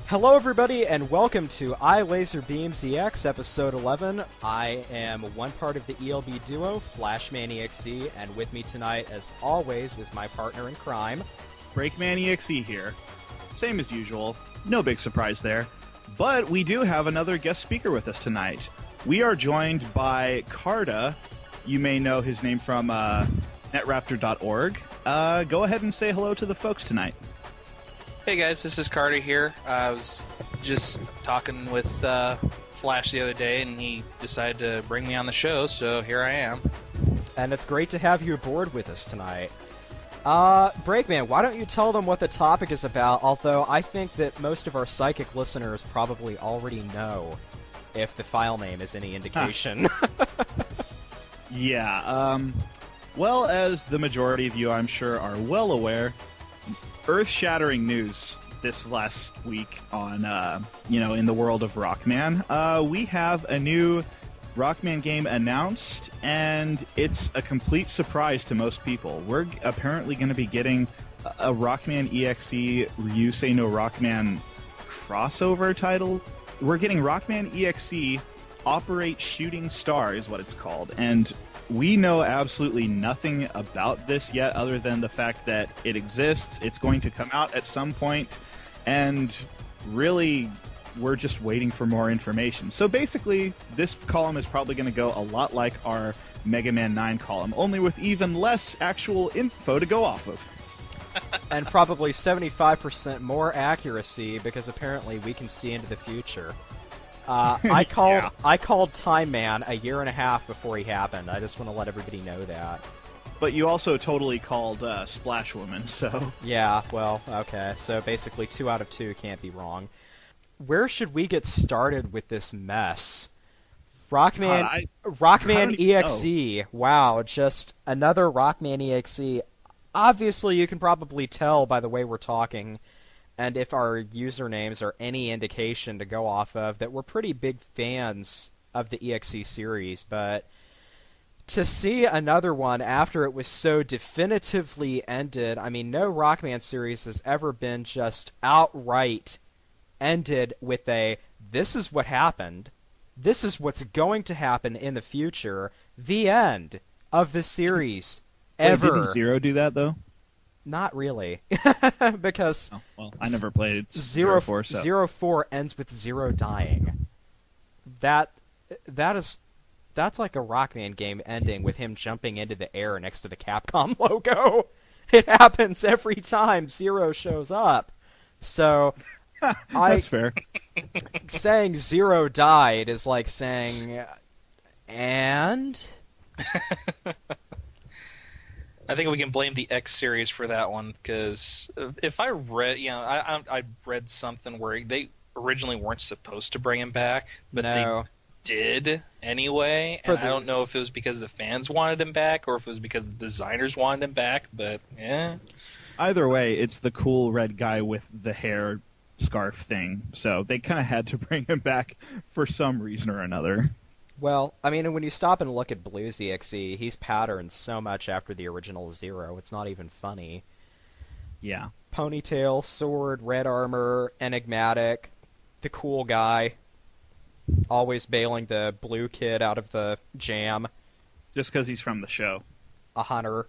Hello everybody and welcome to iLaserBeamsEX episode 11. I am one part of the ELB duo, FlashmanEXE, and with me tonight, as always, is my partner in crime, BreakmanEXE here. Same as usual, no big surprise there. But we do have another guest speaker with us tonight. We are joined by Carda. You may know his name from netraptor.org. Go ahead and say hello to the folks tonight. Hey guys, this is Carda here. I was just talking with Flash the other day, and he decided to bring me on the show, so here I am. And it's great to have you aboard with us tonight. Breakman, why don't you tell them what the topic is about, although I think that most of our psychic listeners probably already know, if the file name is any indication. Yeah, well, as the majority of you, I'm sure, are well aware, earth-shattering news this last week on, in the world of Rockman. We have a new Rockman game announced, and it's a complete surprise to most people. We're apparently going to be getting a Rockman EXE Ryusei no Rockman crossover title. We're getting Rockman EXE Operate Shooting Star is what it's called, and we know absolutely nothing about this yet other than the fact that it exists, it's going to come out at some point, and really, we're just waiting for more information. So basically, this column is probably going to go a lot like our Mega Man 9 column, only with even less actual info to go off of. And probably 75% more accuracy, because apparently we can see into the future. I called Time Man a year and a half before he happened. I just want to let everybody know that. But you also totally called Splash Woman, so... Yeah, well, okay. So basically 2 out of 2 can't be wrong. Where should we get started with this mess? Rockman EXE. Wow, just another Rockman EXE. Obviously, you can probably tell by the way we're talking, and if our usernames are any indication to go off of, that we're pretty big fans of the EXE series, but to see another one after it was so definitively ended, I mean, no Rockman series has ever been just outright ended with a, this is what happened, this is what's going to happen in the future, the end of the series, ever. Wait, didn't Zero do that, though? Not really, because I never played Zero 4, so. Zero 4 ends with Zero dying. That's like a Rockman game ending with him jumping into the air next to the Capcom logo. It happens every time Zero shows up. So that's fair. Saying Zero died is like saying, and. I think we can blame the X series for that one, because if I read, I read something where they originally weren't supposed to bring him back, but they did anyway. And I don't know if it was because the fans wanted him back or if it was because the designers wanted him back, but yeah. Either way, it's the cool red guy with the hair scarf thing, so they kind of had to bring him back for some reason or another. Well, I mean, when you stop and look at Blues EXE, he's patterned so much after the original Zero, it's not even funny. Yeah. Ponytail, sword, red armor, enigmatic, the cool guy, always bailing the blue kid out of the jam. Just because he's from the show. A hunter,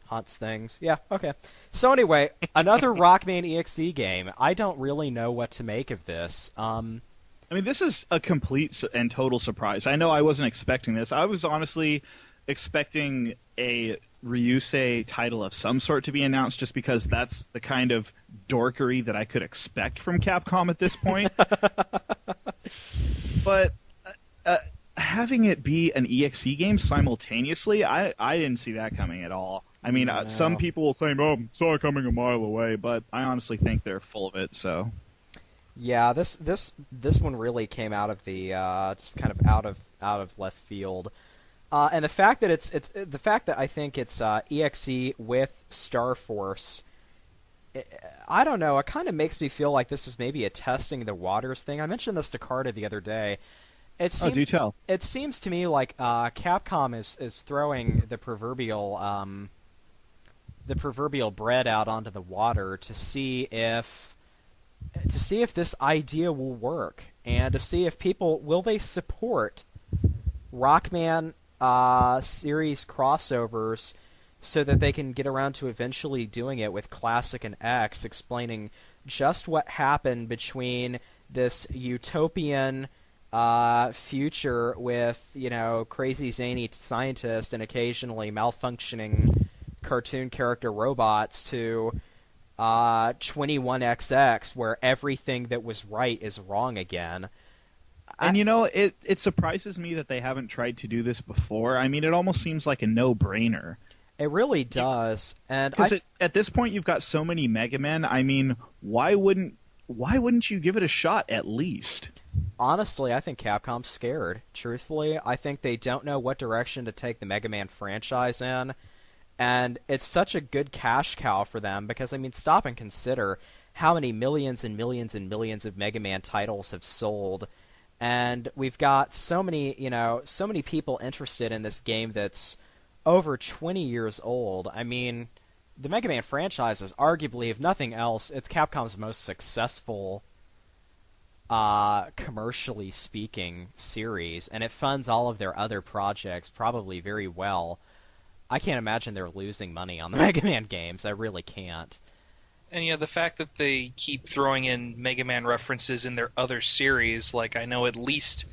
hunts things. Yeah, okay. So anyway, another Rockman EXE game. I don't really know what to make of this. I mean, this is a complete and total surprise. I know I wasn't expecting this. I was honestly expecting a Ryusei title of some sort to be announced, just because that's the kind of dorkery that I could expect from Capcom at this point. But having it be an EXE game simultaneously, I didn't see that coming at all. I mean, No. Some people will claim, "Oh, saw it coming a mile away," but I honestly think they're full of it, so... Yeah, this one really came out of the just kind of out of left field, and the fact that I think it's EXE with Star Force, I don't know. It kind of makes me feel like this is maybe a testing the waters thing. I mentioned this to Carda the other day. Do tell. It seems to me like Capcom is throwing the proverbial bread out onto the water to see if to see if this idea will work, and to see if people will they support Rockman series crossovers, so that they can get around to eventually doing it with Classic and X, explaining just what happened between this utopian future with, crazy zany scientists and occasionally malfunctioning cartoon character robots to 21XX, where everything that was right is wrong again. And it surprises me that they haven't tried to do this before. I mean, it almost seems like a no-brainer. It really does. And at this point you've got so many Mega Men. I mean, why wouldn't you give it a shot at least? Honestly, I think Capcom's scared. Truthfully, I think they don't know what direction to take the Mega Man franchise in. And it's such a good cash cow for them because, I mean, stop and consider how many millions and millions and millions of Mega Man titles have sold. And we've got so many people interested in this game that's over 20 years old. I mean, the Mega Man franchise is arguably, if nothing else, it's Capcom's most successful, commercially speaking, series, and it funds all of their other projects probably very well. I can't imagine they're losing money on the Mega Man games. I really can't. And the fact that they keep throwing in Mega Man references in their other series, like I know at least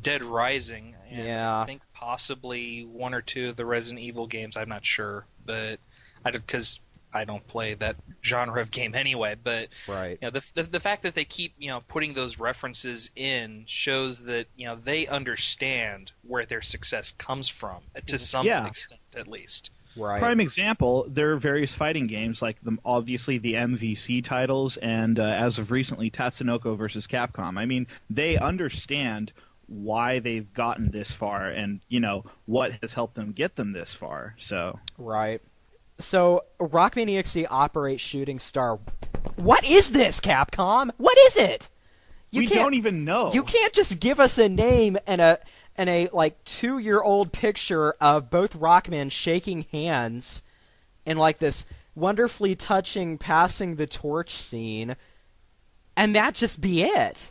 Dead Rising, and I think possibly one or two of the Resident Evil games. I'm not sure, but because I don't play that genre of game anyway. But right, the fact that they keep putting those references in shows that they understand where their success comes from to some extent, at least. Right. Prime example, there are various fighting games like obviously the MVC titles, and as of recently, Tatsunoko versus Capcom. I mean, they understand why they've gotten this far and what has helped them get them this far. So right. So Rockman EXE operates Shooting Star. What is this, Capcom? What is it? We don't even know. You can't just give us a name and a 2-year-old picture of both Rockman shaking hands in this wonderfully touching passing the torch scene, and that just be it.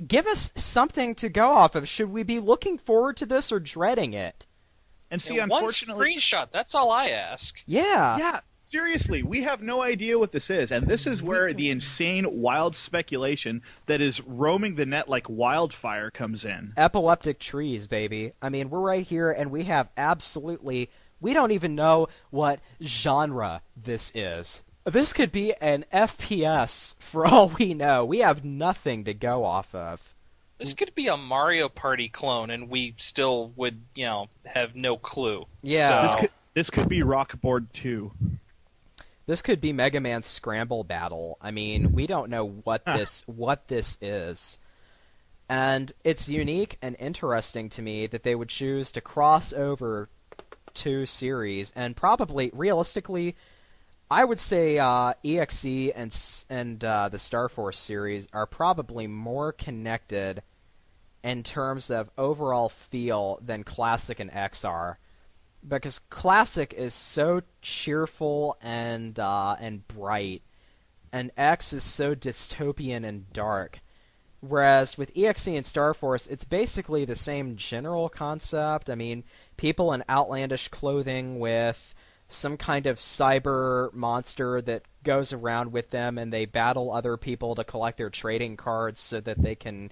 Give us something to go off of. Should we be looking forward to this or dreading it? And see, one unfortunately, screenshot. That's all I ask. Yeah. Yeah. Seriously, we have no idea what this is, and this is where the insane, wild speculation that is roaming the net like wildfire comes in. Epileptic trees, baby. I mean, we're right here, and we have we don't even know what genre this is. This could be an FPS for all we know. We have nothing to go off of. This could be a Mario Party clone, and we still would, have no clue. Yeah. So. This could be Rockboard 2. This could be Mega Man's Scramble Battle. I mean, we don't know what this is. And it's unique and interesting to me that they would choose to cross over two series, and probably, realistically, I would say EXE and the Star Force series are probably more connected in terms of overall feel than Classic and X are. Because Classic is so cheerful and bright, and X is so dystopian and dark. Whereas with EXE and Star Force, it's basically the same general concept. I mean, people in outlandish clothing with some kind of cyber monster that goes around with them, and they battle other people to collect their trading cards so that they can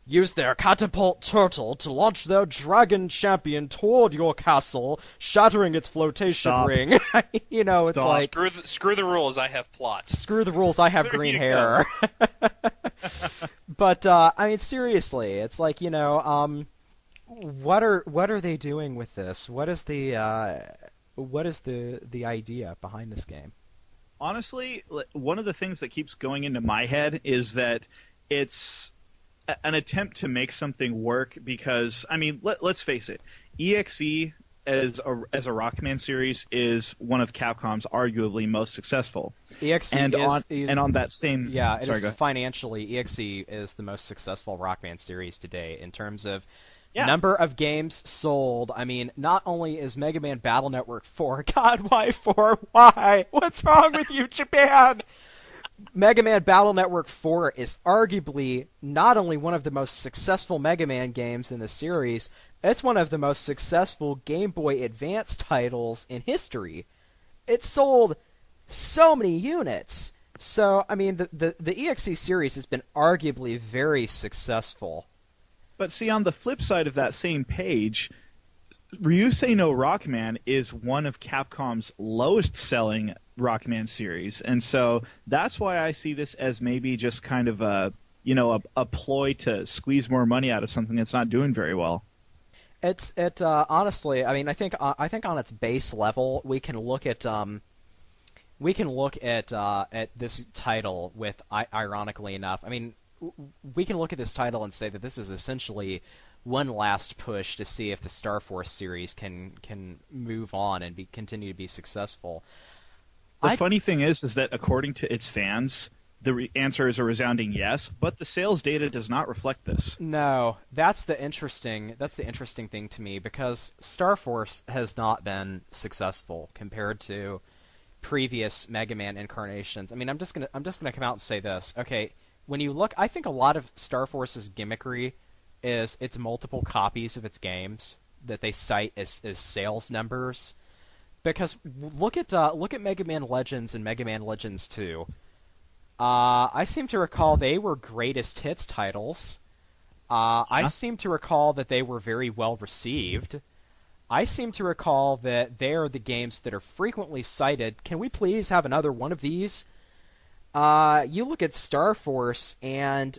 use their catapult turtle to launch their dragon champion toward your castle, shattering its flotation ring. It's Stop. like... Screw the rules, I have plots. Screw the rules, I have green hair. But, I mean, seriously, it's like, what are they doing with this? What is the idea behind this game? Honestly, one of the things that keeps going into my head is that it's an attempt to make something work because, I mean, let's face it, EXE as a Rockman series is one of Capcom's arguably most successful. EXE and is on that same financially, EXE is the most successful Rockman series today in terms of number of games sold. I mean, not only is Mega Man Battle Network 4, God, why 4? Why? What's wrong with you, Japan? Mega Man Battle Network 4 is arguably not only one of the most successful Mega Man games in the series, it's one of the most successful Game Boy Advance titles in history. It sold so many units. So, I mean, the EXE series has been arguably very successful. But see, on the flip side of that same page, Ryusei no Rockman is one of Capcom's lowest-selling Rockman series, and so that's why I see this as maybe just kind of a ploy to squeeze more money out of something that's not doing very well. Honestly, I mean, I think on its base level, we can look at this title with, ironically enough, I mean, we can look at this title and say that this is essentially one last push to see if the Star Force series can move on and continue to be successful. The funny thing is that according to its fans, the answer is a resounding yes, but the sales data does not reflect this. No, that's the interesting thing to me, because Star Force has not been successful compared to previous Mega Man incarnations. I mean, I'm just gonna come out and say this. Okay, when you look, I think a lot of Star Force's gimmickry is its multiple copies of its games that they cite as sales numbers. Because look at Mega Man Legends and Mega Man Legends 2. I seem to recall they were greatest hits titles. I seem to recall that they were very well received. I seem to recall that they are the games that are frequently cited. Can we please have another one of these? You look at Star Force, and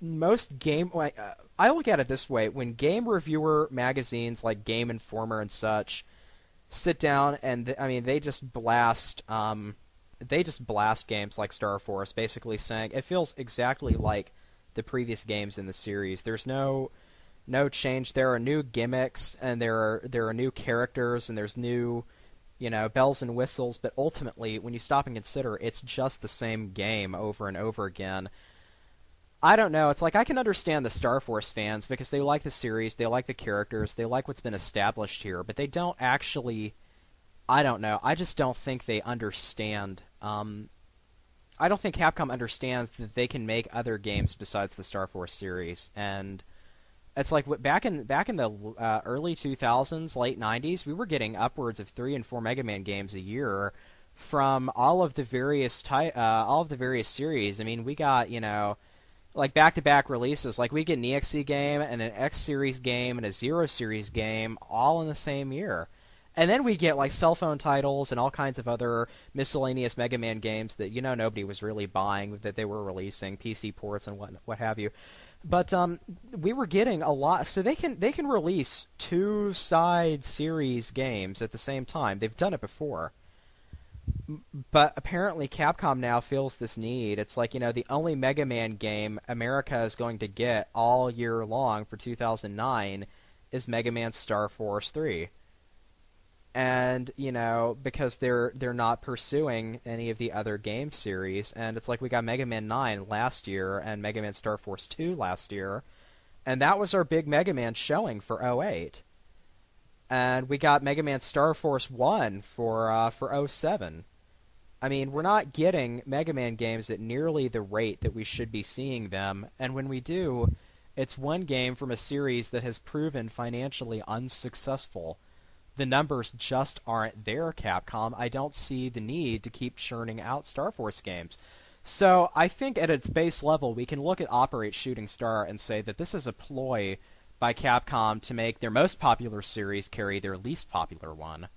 most game... I look at it this way. When game reviewer magazines like Game Informer and such sit down and they just blast games like Star Force, basically saying it feels exactly like the previous games in the series. There's no change. There are new gimmicks, and there are new characters, and there's new bells and whistles, but ultimately when you stop and consider, it's just the same game over and over again. I don't know. It's like I can understand the Star Force fans because they like the series, they like the characters, they like what's been established here, but they don't actually... I don't know. I just don't think they understand. I don't think Capcom understands that they can make other games besides the Star Force series. And it's like back in the early 2000s, late 90s, we were getting upwards of 3 and 4 Mega Man games a year from all of the various series. I mean, we got like back-to-back releases. Like we get an EXE game and an X series game and a Zero series game all in the same year. And then we get like cell phone titles and all kinds of other miscellaneous Mega Man games that nobody was really buying, that they were releasing, PC ports and what have you. But we were getting a lot, so they can release 2 side series games at the same time. They've done it before. But apparently Capcom now feels this need. It's like, the only Mega Man game America is going to get all year long for 2009 is Mega Man Star Force 3. And, because they're not pursuing any of the other game series. And it's like we got Mega Man 9 last year and Mega Man Star Force 2 last year. And that was our big Mega Man showing for 08. And we got Mega Man Star Force 1 for 07. I mean, we're not getting Mega Man games at nearly the rate that we should be seeing them. And when we do, it's one game from a series that has proven financially unsuccessful. The numbers just aren't there, Capcom. I don't see the need to keep churning out Star Force games. So I think at its base level, we can look at Operate Shooting Star and say that this is a ploy by Capcom to make their most popular series carry their least popular one.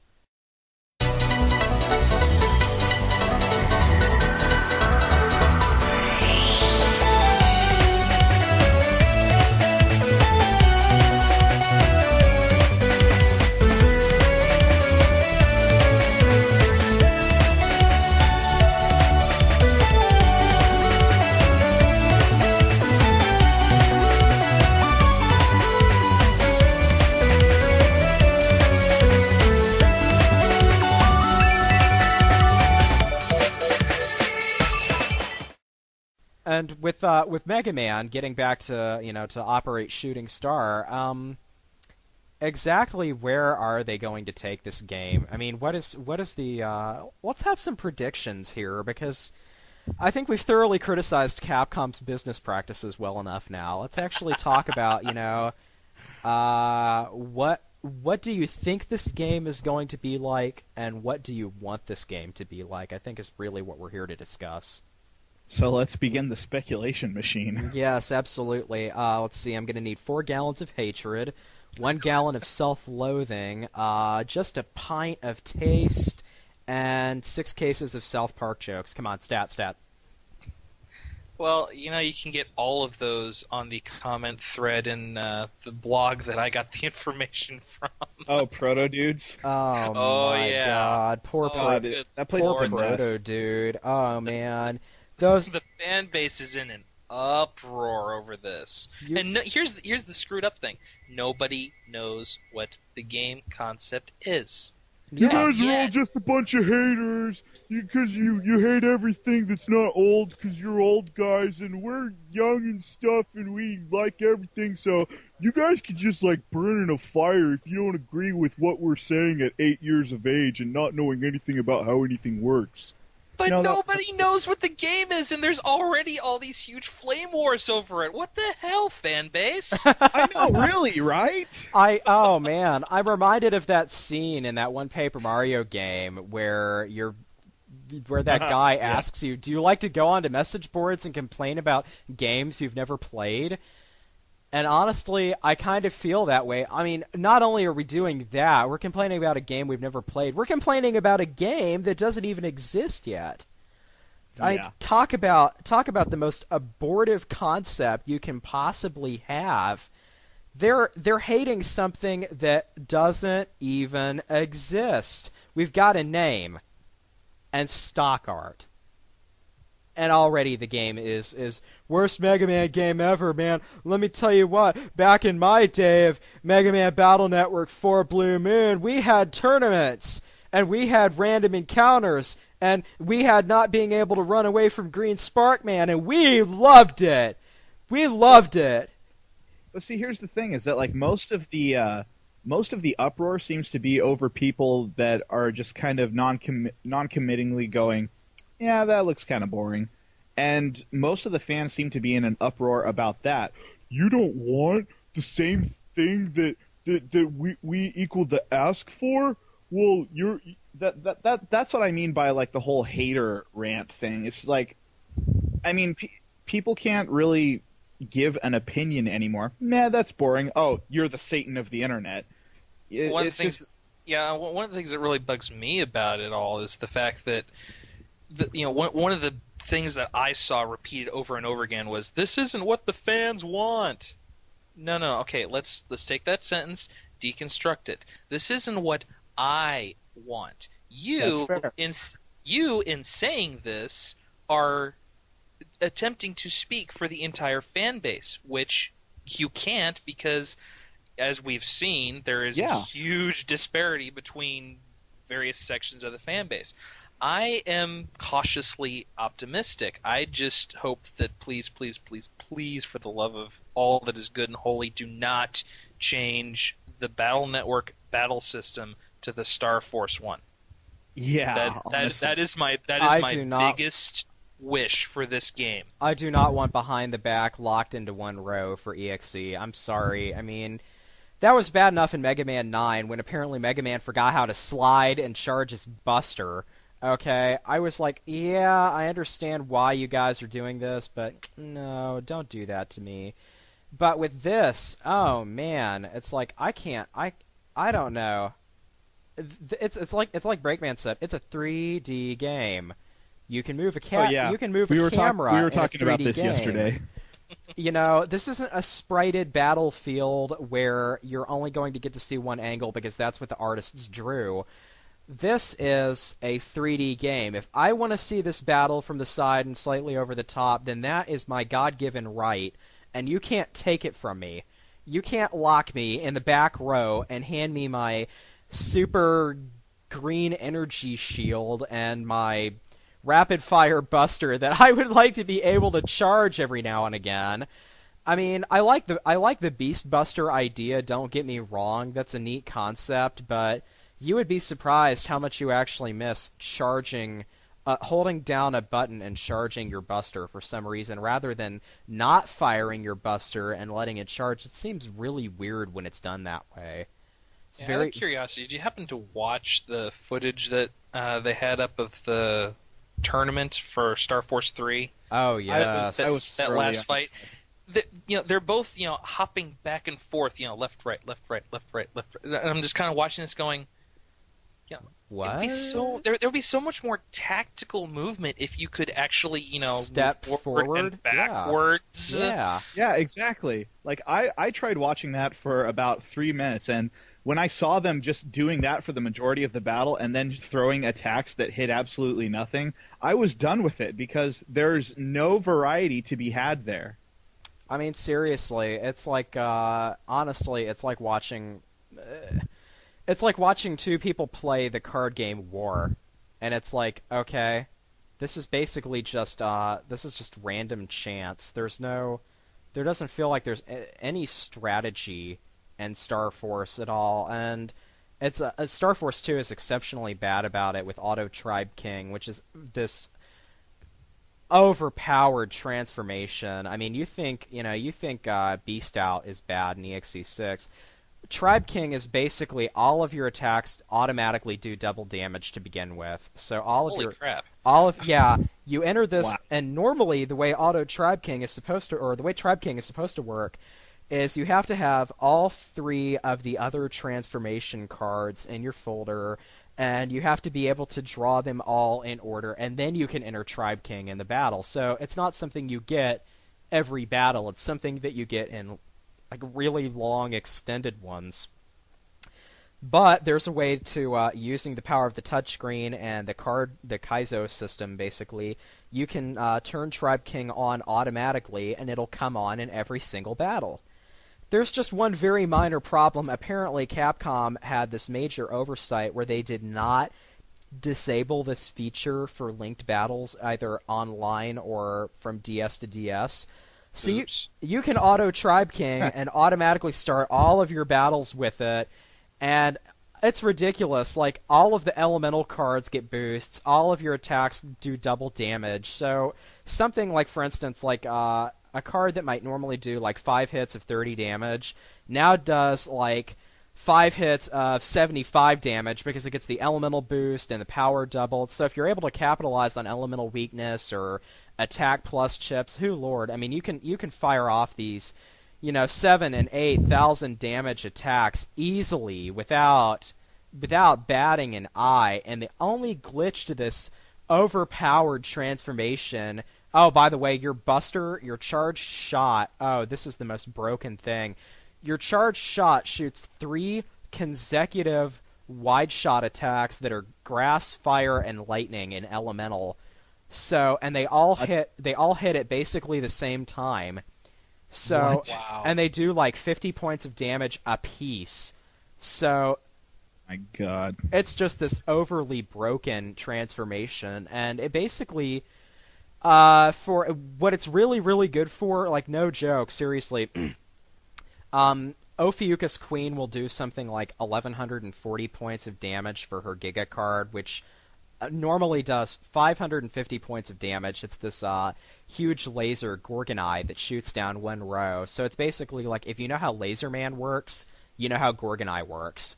And with Mega Man, getting back to to Operate Shooting Star, exactly where are they going to take this game? I mean, what is the let's have some predictions here, because I think we've thoroughly criticized Capcom's business practices well enough now. Let's actually talk about, what do you think this game is going to be like, and what do you want this game to be like, I think is really what we're here to discuss. So let's begin the speculation machine. Yes, absolutely. Let's see, I'm going to need 4 gallons of hatred, 1 gallon of self-loathing, just a pint of taste, and 6 cases of South Park jokes. Come on, stat. Well, you can get all of those on the comment thread in the blog that I got the information from. Oh, Proto Dudes? Oh my yeah. God. Poor that place is a mess. Proto Dude. Oh, man. The fan base is in an uproar over this. And here's the screwed up thing. Nobody knows what the game concept is. You guys are all just a bunch of haters because you hate everything that's not old because you're old guys and we're young and stuff and we like everything, so you guys could just burn in a fire if you don't agree with what we're saying at 8 years of age and not knowing anything about how anything works. But nobody knows what the game is, and there's already all these huge flame wars over it. What the hell, fan base? I know, really, right? Oh man, I'm reminded of that scene in that one Paper Mario game where that guy asks you, "Do you like to go onto message boards and complain about games you've never played?" And honestly, I kind of feel that way. I mean, not only are we doing that, we're complaining about a game we've never played. We're complaining about a game that doesn't even exist yet. Yeah. Talk about the most abortive concept you can possibly have. They're hating something that doesn't even exist. We've got a name and stock art. And already the game is worst Mega Man game ever, man. Let me tell you what, back in my day of Mega Man Battle Network 4 Blue Moon, we had tournaments, and we had random encounters, and we had not being able to run away from Green Spark Man, and we loved it. We loved it. But see, here's the thing, is that most of the uproar seems to be over people that are just kind of non-committingly going, yeah, that looks kind of boring. And most of the fans seem to be in an uproar about that. You don't want the same thing that we equal the ask for? Well, that's what I mean by the whole hater rant thing. It's people can't really give an opinion anymore. Man, that's boring. Oh, you're the Satan of the internet. One of the things that really bugs me about it all is the fact that one of the things that I saw repeated over and over again was, "This isn't what the fans want." No. Okay, let's take that sentence, deconstruct it. This isn't what I want. You in saying this are attempting to speak for the entire fan base, which you can't, because as we've seen, there is a huge disparity between various sections of the fan base. I am cautiously optimistic. I just hope that please, for the love of all that is good and holy, do not change the Battle Network battle system to the Star Force one. Yeah, that is my biggest wish for this game. I do not want behind the back locked into one row for EXE. I'm sorry. I mean, that was bad enough in Mega Man 9 when apparently Mega Man forgot how to slide and charge his Buster. Okay, I was like, yeah, I understand why you guys are doing this, but no, don't do that to me. But with this, oh man, it's like I don't know. It's like Breakman said, it's a 3D game. You can move a you can move a camera. We were talking about this game. Yesterday. This isn't a sprited battlefield where you're only going to get to see one angle because that's what the artists drew. This is a 3D game. If I want to see this battle from the side and slightly over the top, then that is my God-given right, and you can't take it from me. You can't lock me in the back row and hand me my super green energy shield and my rapid-fire buster that I would like to be able to charge every now and again. I mean, I like the Beast Buster idea, don't get me wrong. That's a neat concept, but you would be surprised how much you actually miss charging holding down a button and charging your buster for some reason, rather than not firing your buster and letting it charge. It seems really weird when it's done that way. It's Out of curiosity, did you happen to watch the footage that they had up of the tournament for Star Force 3? Oh, yeah. That last fight. They're both, hopping back and forth, left, right, left, right, left, right, left, right. And I'm just kind of watching this going, what? There would be so much more tactical movement if you could actually, step forward and backwards. Yeah, exactly. Like, I tried watching that for about 3 minutes, and when I saw them just doing that for the majority of the battle and then throwing attacks that hit absolutely nothing, I was done with it because there's no variety to be had there. I mean, seriously, it's like, honestly, it's like watching... It's like watching two people play the card game War, and it's like, okay, this is basically just random chance. There doesn't feel like there's any strategy in Star Force at all, and it's Star Force 2 is exceptionally bad about it with Auto Tribe King, which is this overpowered transformation. I mean, you think Beast Out is bad in EXE6. Tribe King is basically all of your attacks automatically do double damage to begin with. So Holy crap. You enter this, wow. And normally the way Tribe King is supposed to work is you have to have all 3 of the other transformation cards in your folder, and you have to be able to draw them all in order, and then you can enter Tribe King in the battle. So it's not something you get every battle, it's something that you get in like really long, extended ones. But there's a way to, using the power of the touchscreen and the Kaizo system, basically, you can turn Tribe King on automatically, and it'll come on in every single battle. There's just one very minor problem. Apparently, Capcom had this major oversight where they did not disable this feature for linked battles, either online or from DS to DS. So you can auto Tribe King and automatically start all of your battles with it, and it's ridiculous. Like, all of the elemental cards get boosts, all of your attacks do double damage. So something like, for instance, like a card that might normally do like 5 hits of 30 damage now does like 5 hits of 75 damage because it gets the elemental boost and the power doubled. So if you're able to capitalize on elemental weakness or attack plus chips, Lord, I mean, you can fire off these, 7,000 and 8,000 damage attacks easily without batting an eye. And the only glitch to this overpowered transformation, oh, by the way, your buster, your charged shot, oh, this is the most broken thing. Your charged shot shoots 3 consecutive wide shot attacks that are grass, fire, and lightning in elemental. So, and they all hit at basically the same time. So, wow. And they do like 50 points of damage apiece. So, my God, it's just this overly broken transformation, and it basically, for what it's really, really good for, like, no joke, seriously. Ophiuchus Queen will do something like 1,140 points of damage for her Giga card, which normally does 550 points of damage. It's this huge laser Gorgon Eye that shoots down one row. So it's basically like, if you know how Laser Man works, you know how Gorgon Eye works.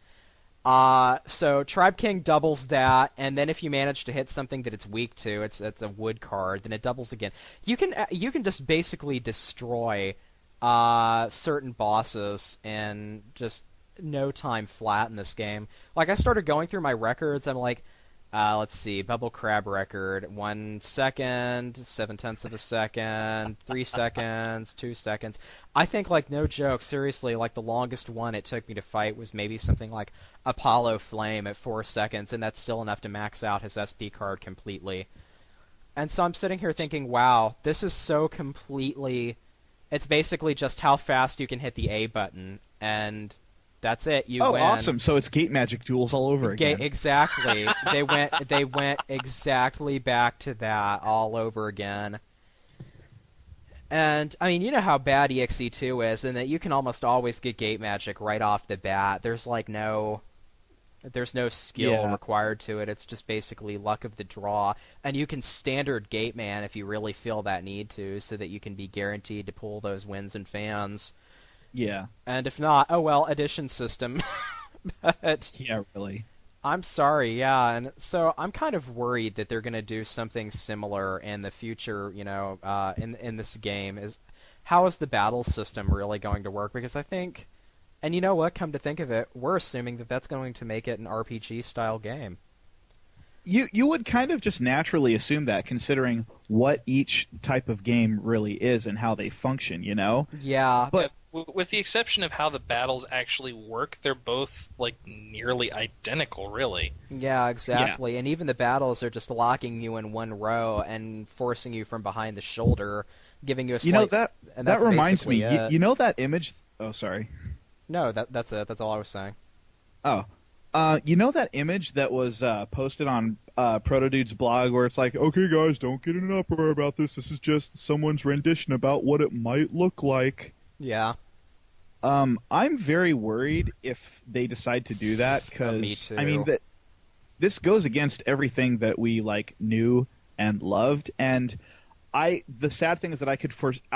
So Tribe King doubles that, and then if you manage to hit something that it's weak to, it's a wood card, then it doubles again. You can just basically destroy certain bosses in just no time flat in this game. Like, I started going through my records, I'm like, let's see, Bubble Crab record, 1 second, 7/10 of a second, 3 seconds, 2 seconds. I think, like, no joke, seriously, like, the longest one it took me to fight was maybe something like Apollo Flame at 4 seconds, and that's still enough to max out his SP card completely. And so I'm sitting here thinking, wow, this is so completely... It's basically just how fast you can hit the A button, and that's it. You win. Awesome! So it's Gate Magic duels all over again. Exactly. They went exactly back to that all over again. And I mean, you know how bad EXE2 is, and that you can almost always get Gate Magic right off the bat. There's like no There's no skill required to it. It's just basically luck of the draw. And you can standard gate man if you really feel that need to, so that you can be guaranteed to pull those wins and fans. Yeah. And if not, oh well, addition system. But yeah, really. I'm sorry, yeah. And so I'm kind of worried that they're going to do something similar in the future, you know, in this game. How is the battle system really going to work? Because I think... And you know what? Come to think of it, we're assuming that that's going to make it an RPG-style game. You would kind of just naturally assume that, considering what each type of game really is and how they function, you know? Yeah. But with the exception of how the battles actually work, they're both, like, nearly identical, really. Yeah, exactly. Yeah. And even the battles are just locking you in one row and forcing you from behind the shoulder, giving you a slight... You know, that reminds me. You know that image... Oh, sorry. No, that's it. That's all I was saying. Oh. You know that image that was posted on Protodude's blog where it's like, okay, guys, don't get in an uproar about this. This is just someone's rendition about what it might look like. Yeah. I'm very worried if they decide to do that because, me too. I mean, this goes against everything that we, like, knew and loved, and... the sad thing is that I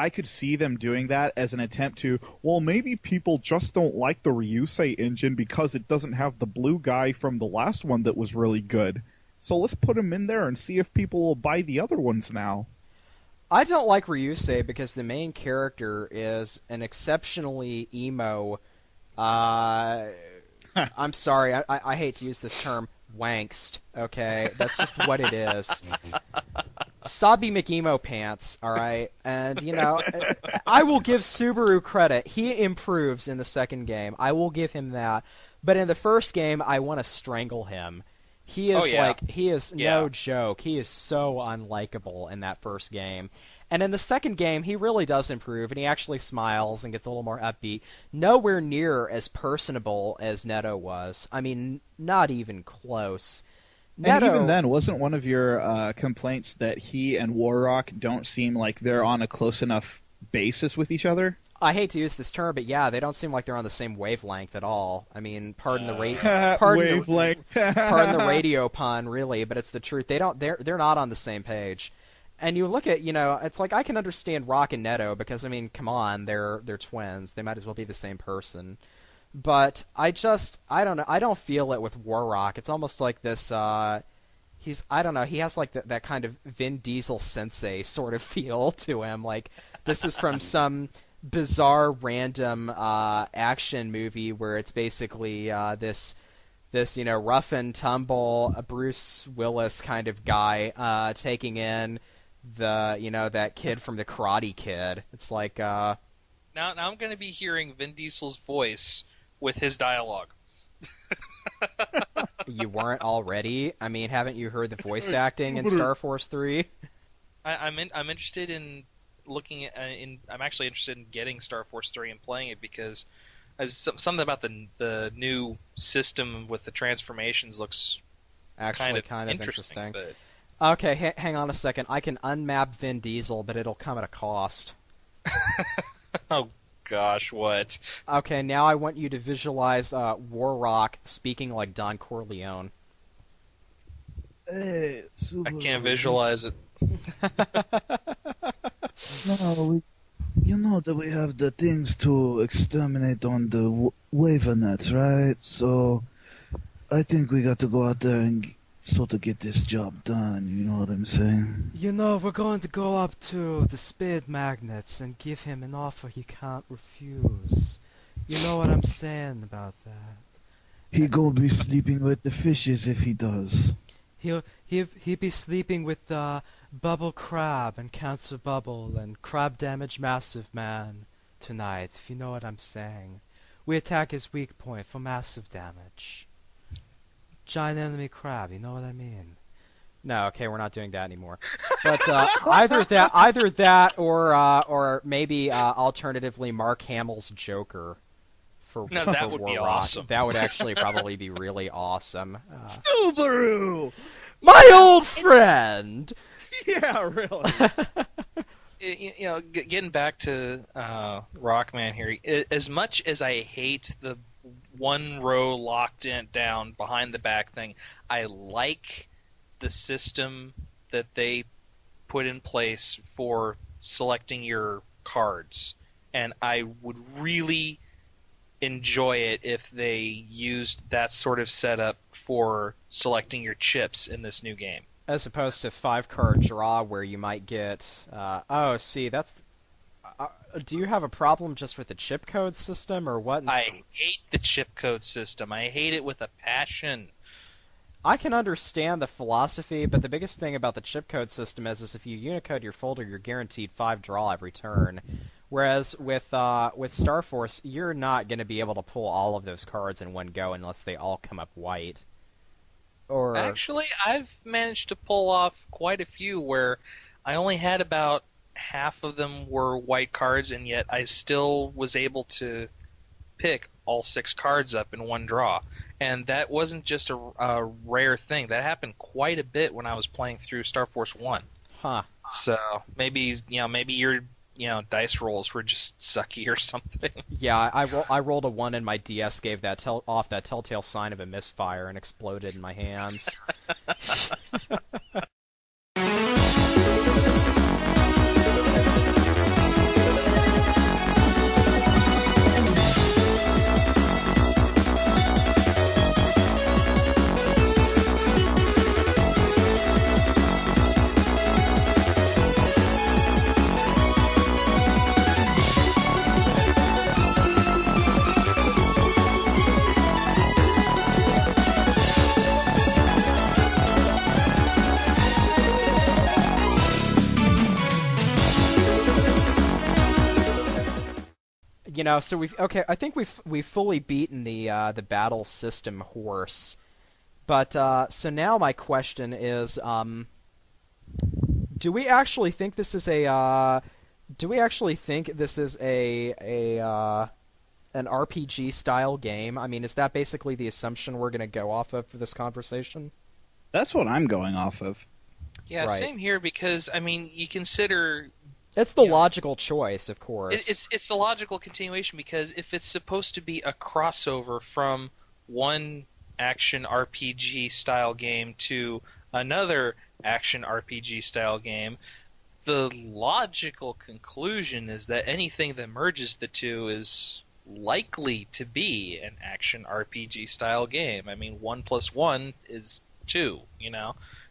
could see them doing that as an attempt to, well, maybe people just don't like the Ryusei engine because it doesn't have the blue guy from the last one that was really good. So let's put him in there and see if people will buy the other ones now. I don't like Ryusei because the main character is an exceptionally emo, I'm sorry, I hate to use this term, wankst, okay? That's just what it is. Sabi McEmo pants, alright? And, you know, I will give Subaru credit. He improves in the second game. I will give him that. But in the first game, I want to strangle him. He is he is no joke. He is so unlikable in that first game. And in the second game, he really does improve, and he actually smiles and gets a little more upbeat. Nowhere near as personable as Neto was. I mean, not even close. And even then, wasn't one of your complaints that he and Warrock don't seem like they're on a close enough basis with each other? I hate to use this term, but yeah, they don't seem like they're on the same wavelength at all. I mean, pardon the radio pun, really, but it's the truth. They're not on the same page. And you look at, you know, it's like I can understand Rock and Neto because, I mean, come on, they're twins. They might as well be the same person. But I don't know. I don't feel it with Warrock. It's almost like this, I don't know, he has like that kind of Vin Diesel sensei sort of feel to him. Like, this is from some bizarre, random action movie where it's basically this, you know, rough and tumble Bruce Willis kind of guy taking in that kid from the Karate Kid. It's like... Now I'm going to be hearing Vin Diesel's voice with his dialogue. You weren't already? I mean, haven't you heard the voice acting in Star Force 3? I'm interested in looking at... I'm actually interested in getting Star Force 3 and playing it because something about the new system with the transformations looks actually kind of interesting. But... Okay, hang on a second. I can unmap Vin Diesel, but it'll come at a cost. Oh, gosh, what? Okay, now I want you to visualize Warrock speaking like Don Corleone. Hey, I can't visualize it. No, you know that we have the things to exterminate on the Wavernets, right? So I think we got to go out there and sort of get this job done, you know what I'm saying? You know, we're going to go up to the Spade Magnets and give him an offer he can't refuse. You know what I'm saying about that? He gonna be sleeping with the fishes if he does. He'll be sleeping with Bubble Crab and Cancer Bubble and Crab Damage Massive Man tonight, if you know what I'm saying. We attack his weak point for massive damage. Giant enemy crab, you know what I mean? No, okay, we're not doing that anymore. But either that or maybe alternatively Mark Hamill's Joker for that would be awesome. That would actually probably be really awesome. Subaru, my old friend. Yeah, really. You know, getting back to Rockman here, as much as I hate the one row locked down behind the back thing. I like the system that they put in place for selecting your cards, and I would really enjoy it if they used that sort of setup for selecting your chips in this new game. As opposed to 5-card draw where you might get... do you have a problem just with the chip code system, or what? I hate the chip code system. I hate it with a passion. I can understand the philosophy, but the biggest thing about the chip code system is if you Unicode your folder, you're guaranteed 5 draw every turn. Whereas with Star Force, you're not going to be able to pull all of those cards in one go unless they all come up white. Or actually, I've managed to pull off quite a few where I only had about half of them were white cards, and yet I still was able to pick all 6 cards up in one draw. And that wasn't just a rare thing. That happened quite a bit when I was playing through Star Force 1. Huh. So maybe your dice rolls were just sucky or something. Yeah, I rolled a 1 and my DS gave off that telltale sign of a misfire and exploded in my hands. So I think we've fully beaten the battle system horse, but so now my question is, do we actually think this is an RPG style game? I mean, is that basically the assumption we're going to go off of for this conversation? That's what I'm going off of. Yeah, right. Same here, because I mean, you consider. It's the logical choice, of course. It's the logical continuation, because if it's supposed to be a crossover from one action RPG style game to another action RPG style game, the logical conclusion is that anything that merges the two is likely to be an action RPG style game. I mean, 1 + 1 is 2,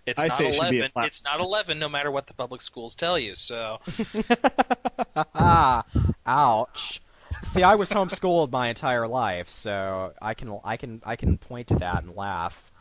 It's not 11. It's not 11, no matter what the public schools tell you. So, ouch. See, I was homeschooled my entire life, so I can point to that and laugh.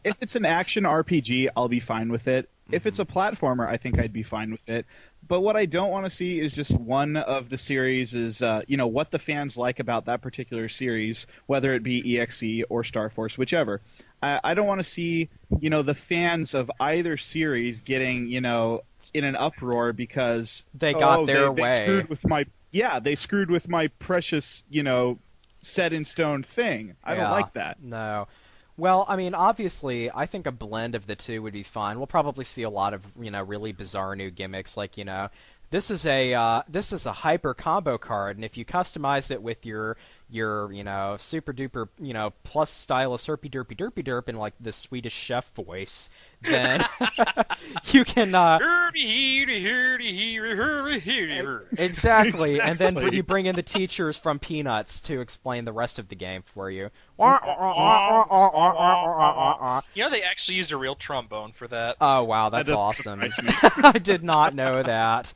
If it's an action RPG, I'll be fine with it. If it's a platformer, I think I'd be fine with it. But what I don't want to see is just one of the series is, what the fans like about that particular series, whether it be EXE or Star Force, whichever. I don't want to see, the fans of either series getting, in an uproar because they got their way. They screwed with my precious, set in stone thing. I don't like that. No. Well, I mean, obviously, I think a blend of the two would be fine. We'll probably see a lot of, really bizarre new gimmicks, like, this is a hyper combo card, and if you customize it with your super duper, plus stylus herpy derpy derpy derp in like the Swedish chef voice, then you can exactly, and then you bring in the teachers from Peanuts to explain the rest of the game for you. They actually used a real trombone for that. Oh wow, that's awesome! I did not know that.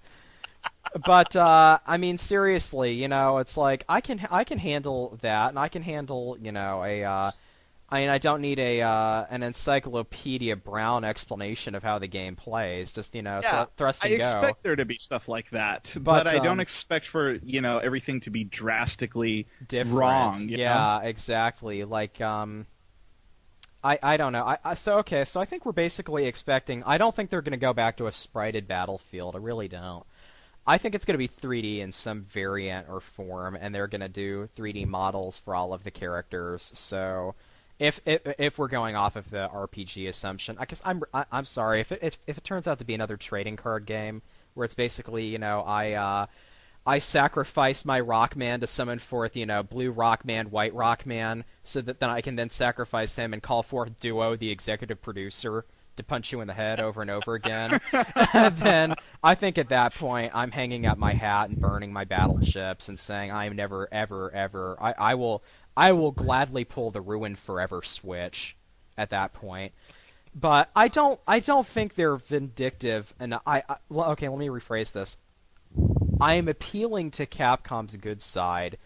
But I mean, seriously, it's like I can handle that, and I can handle I don't need an Encyclopedia Brown explanation of how the game plays. Just thrust and go. I expect there to be stuff like that, but I don't expect for everything to be drastically different. Wrong. Yeah, exactly. Like I don't know. So I think we're basically expecting. I don't think they're going to go back to a sprited battlefield. I really don't. I think it's going to be 3D in some variant or form, and they're going to do 3D models for all of the characters. So, if we're going off of the RPG assumption, I guess I'm sorry if it turns out to be another trading card game where it's basically I I sacrifice my Rockman to summon forth, blue Rockman, white Rockman, so that then I can then sacrifice him and call forth Duo, the executive producer, to punch you in the head over and over again. And then I think at that point I'm hanging up my hat and burning my battle chips and saying I'm never, ever, ever. I will gladly pull the Ruin Forever switch at that point. But I don't think they're vindictive. And okay, let me rephrase this. I am appealing to Capcom's good side,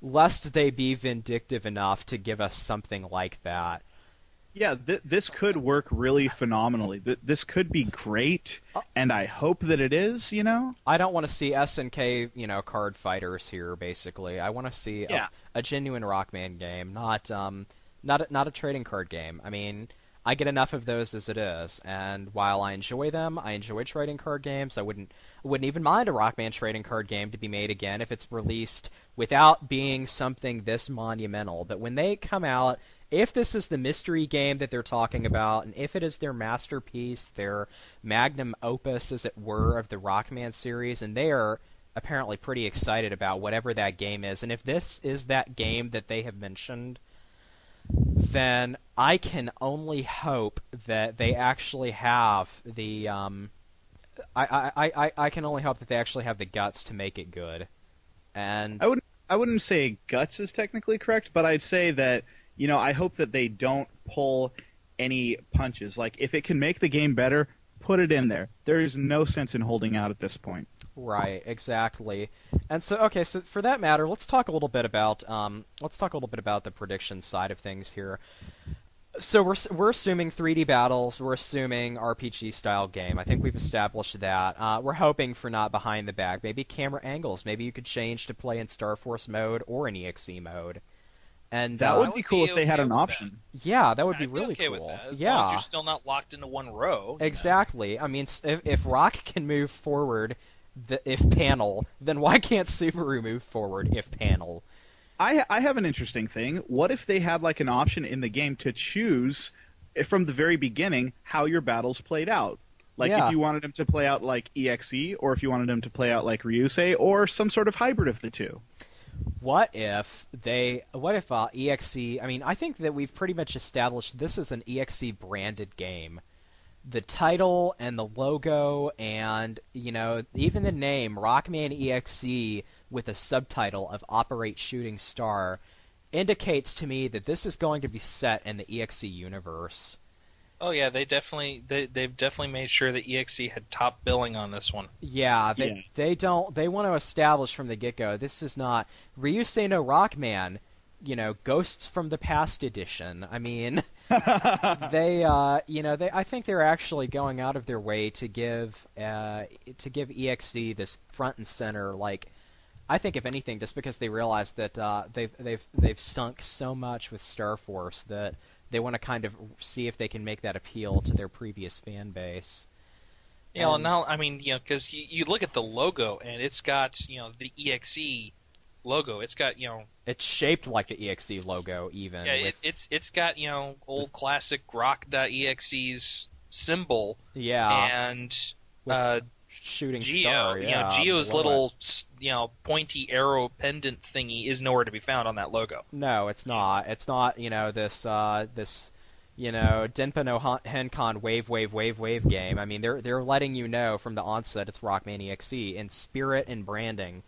lest they be vindictive enough to give us something like that. Yeah, this could work really phenomenally. This could be great, and I hope that it is, I don't want to see SNK, card fighters here, basically. I want to see a genuine Rockman game, not a trading card game. I mean, I get enough of those as it is, and while I enjoy them, I enjoy trading card games. I wouldn't even mind a Rockman trading card game to be made again if it's released without being something this monumental. But when they come out, if this is the mystery game that they're talking about, and if it is their masterpiece, their magnum opus, as it were, of the Rockman series, and they are apparently pretty excited about whatever that game is, and if this is that game that they have mentioned, then I can only hope that they actually have the I can only hope that they actually have the guts to make it good. And I wouldn't say guts is technically correct, but I'd say that I hope that they don't pull any punches. Like, if it can make the game better, put it in there. There is no sense in holding out at this point. Right, exactly. And so, okay, so for that matter, let's talk a little bit about the prediction side of things here. So we're assuming 3D battles. We're assuming RPG style game. I think we've established that. We're hoping for not behind the back. Maybe camera angles. Maybe you could change to play in Star Force mode or in EXE mode. And that would be cool if they had an option. Yeah, that would be really okay cool. With that, as yeah, long as you're still not locked into one row. Exactly. I mean, if Rock can move forward, if panel, then why can't Subaru move forward if panel? I have an interesting thing. What if they had like an option in the game to choose from the very beginning how your battles played out? Like if you wanted them to play out like EXE, or if you wanted them to play out like Ryusei, or some sort of hybrid of the two. What if EXE... I mean, I think that we've pretty much established this is an EXE branded game. The title and the logo and, even the name, Rockman EXE, with a subtitle of Operate Shooting Star, indicates to me that this is going to be set in the EXE universe. Oh yeah, they've definitely made sure that EXE had top billing on this one. Yeah, they want to establish from the get-go, this is not Ryusei no Rockman, Ghosts from the Past edition. I mean, I think they're actually going out of their way to give EXE this front and center. Like, I think if anything, just because they realize that they've sunk so much with Star Force that they want to kind of see if they can make that appeal to their previous fan base. Yeah, well, now, I mean, because you look at the logo, and it's got, the EXE logo. It's got, It's shaped like the EXE logo, even. Yeah, it's got, old classic rock.exe's symbol. Yeah. And shooting Geo, star, yeah. Geo's little, pointy arrow pendant thingy is nowhere to be found on that logo. No, it's not. It's not, this Denpa no Henkan wave game. I mean, they're letting you know from the onset it's Rockman EXE in spirit and branding.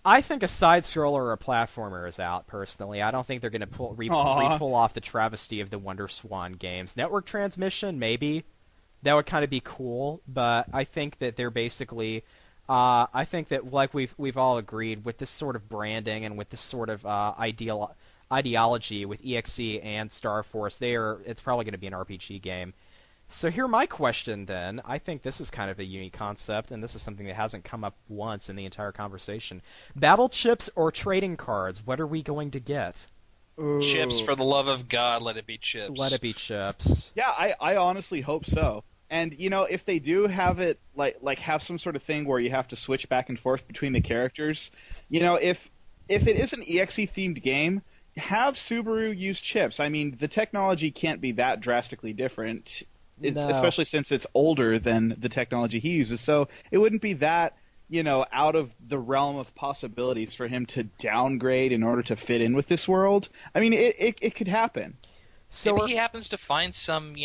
I think a side-scroller or a platformer is out, personally. I don't think they're going to pull off the travesty of the Wonder Swan games. Network transmission, maybe. That would kind of be cool, but I think that they're basically... I think that, like we've all agreed, with this sort of branding and with this sort of ideology with EXE and Star Force, it's probably going to be an RPG game. So here my question, then. I think this is kind of a unique concept, and this is something that hasn't come up once in the entire conversation. Battle chips or trading cards? What are we going to get? Ooh. Chips, for the love of God, let it be chips. Let it be chips. Yeah, I honestly hope so. And, if they do have it, like have some sort of thing where you have to switch back and forth between the characters, if it is an EXE-themed game, have Subaru use chips. I mean, the technology can't be that drastically different, especially since it's older than the technology he uses. So it wouldn't be that out of the realm of possibilities for him to downgrade in order to fit in with this world. I mean, it could happen. So maybe he happens to find some,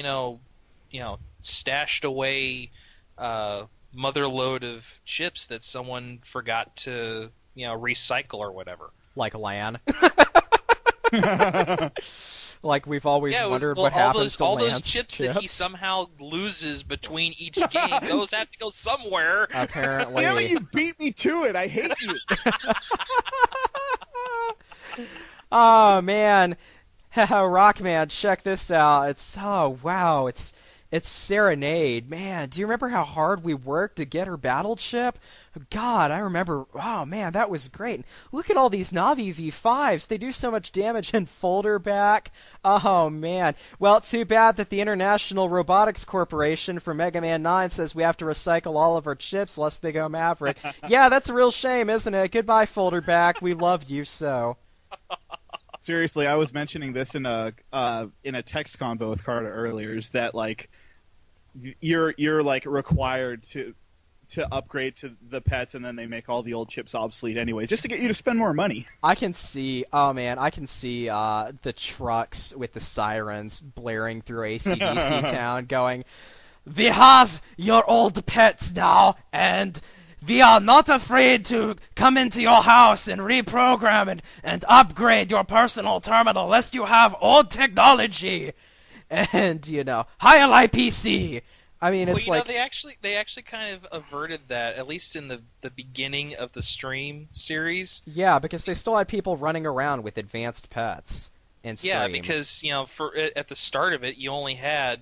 stashed away mother load of chips that someone forgot to, recycle or whatever. Like LAN. Like we've always wondered what happens to all LAN's those chips that he somehow loses between each game. Those have to go somewhere. Apparently. Damn it, you beat me to it. I hate you. Oh, man. Rockman, check this out. It's Serenade. Man, do you remember how hard we worked to get her battle chip? God, I remember. Oh, man, that was great. Look at all these Navi V5s. They do so much damage and fold her back. Oh, man. Well, too bad that the International Robotics Corporation for Mega Man 9 says we have to recycle all of our chips lest they go Maverick. Yeah, that's a real shame, isn't it? Goodbye, folder back. We loved you so. Seriously, I was mentioning this in a text convo with Carda earlier. Is that like you're like required to upgrade to the pets, and then they make all the old chips obsolete anyway, just to get you to spend more money. I can see the trucks with the sirens blaring through AC/DC town, going, "We have your old pets now, and we are not afraid to come into your house and reprogram and upgrade your personal terminal, lest you have old technology." And, Heil IPC! I mean, it's they actually kind of averted that, at least in the beginning of the stream series. Yeah, because they still had people running around with advanced pets in stream. Yeah, because, at the start of it, you only had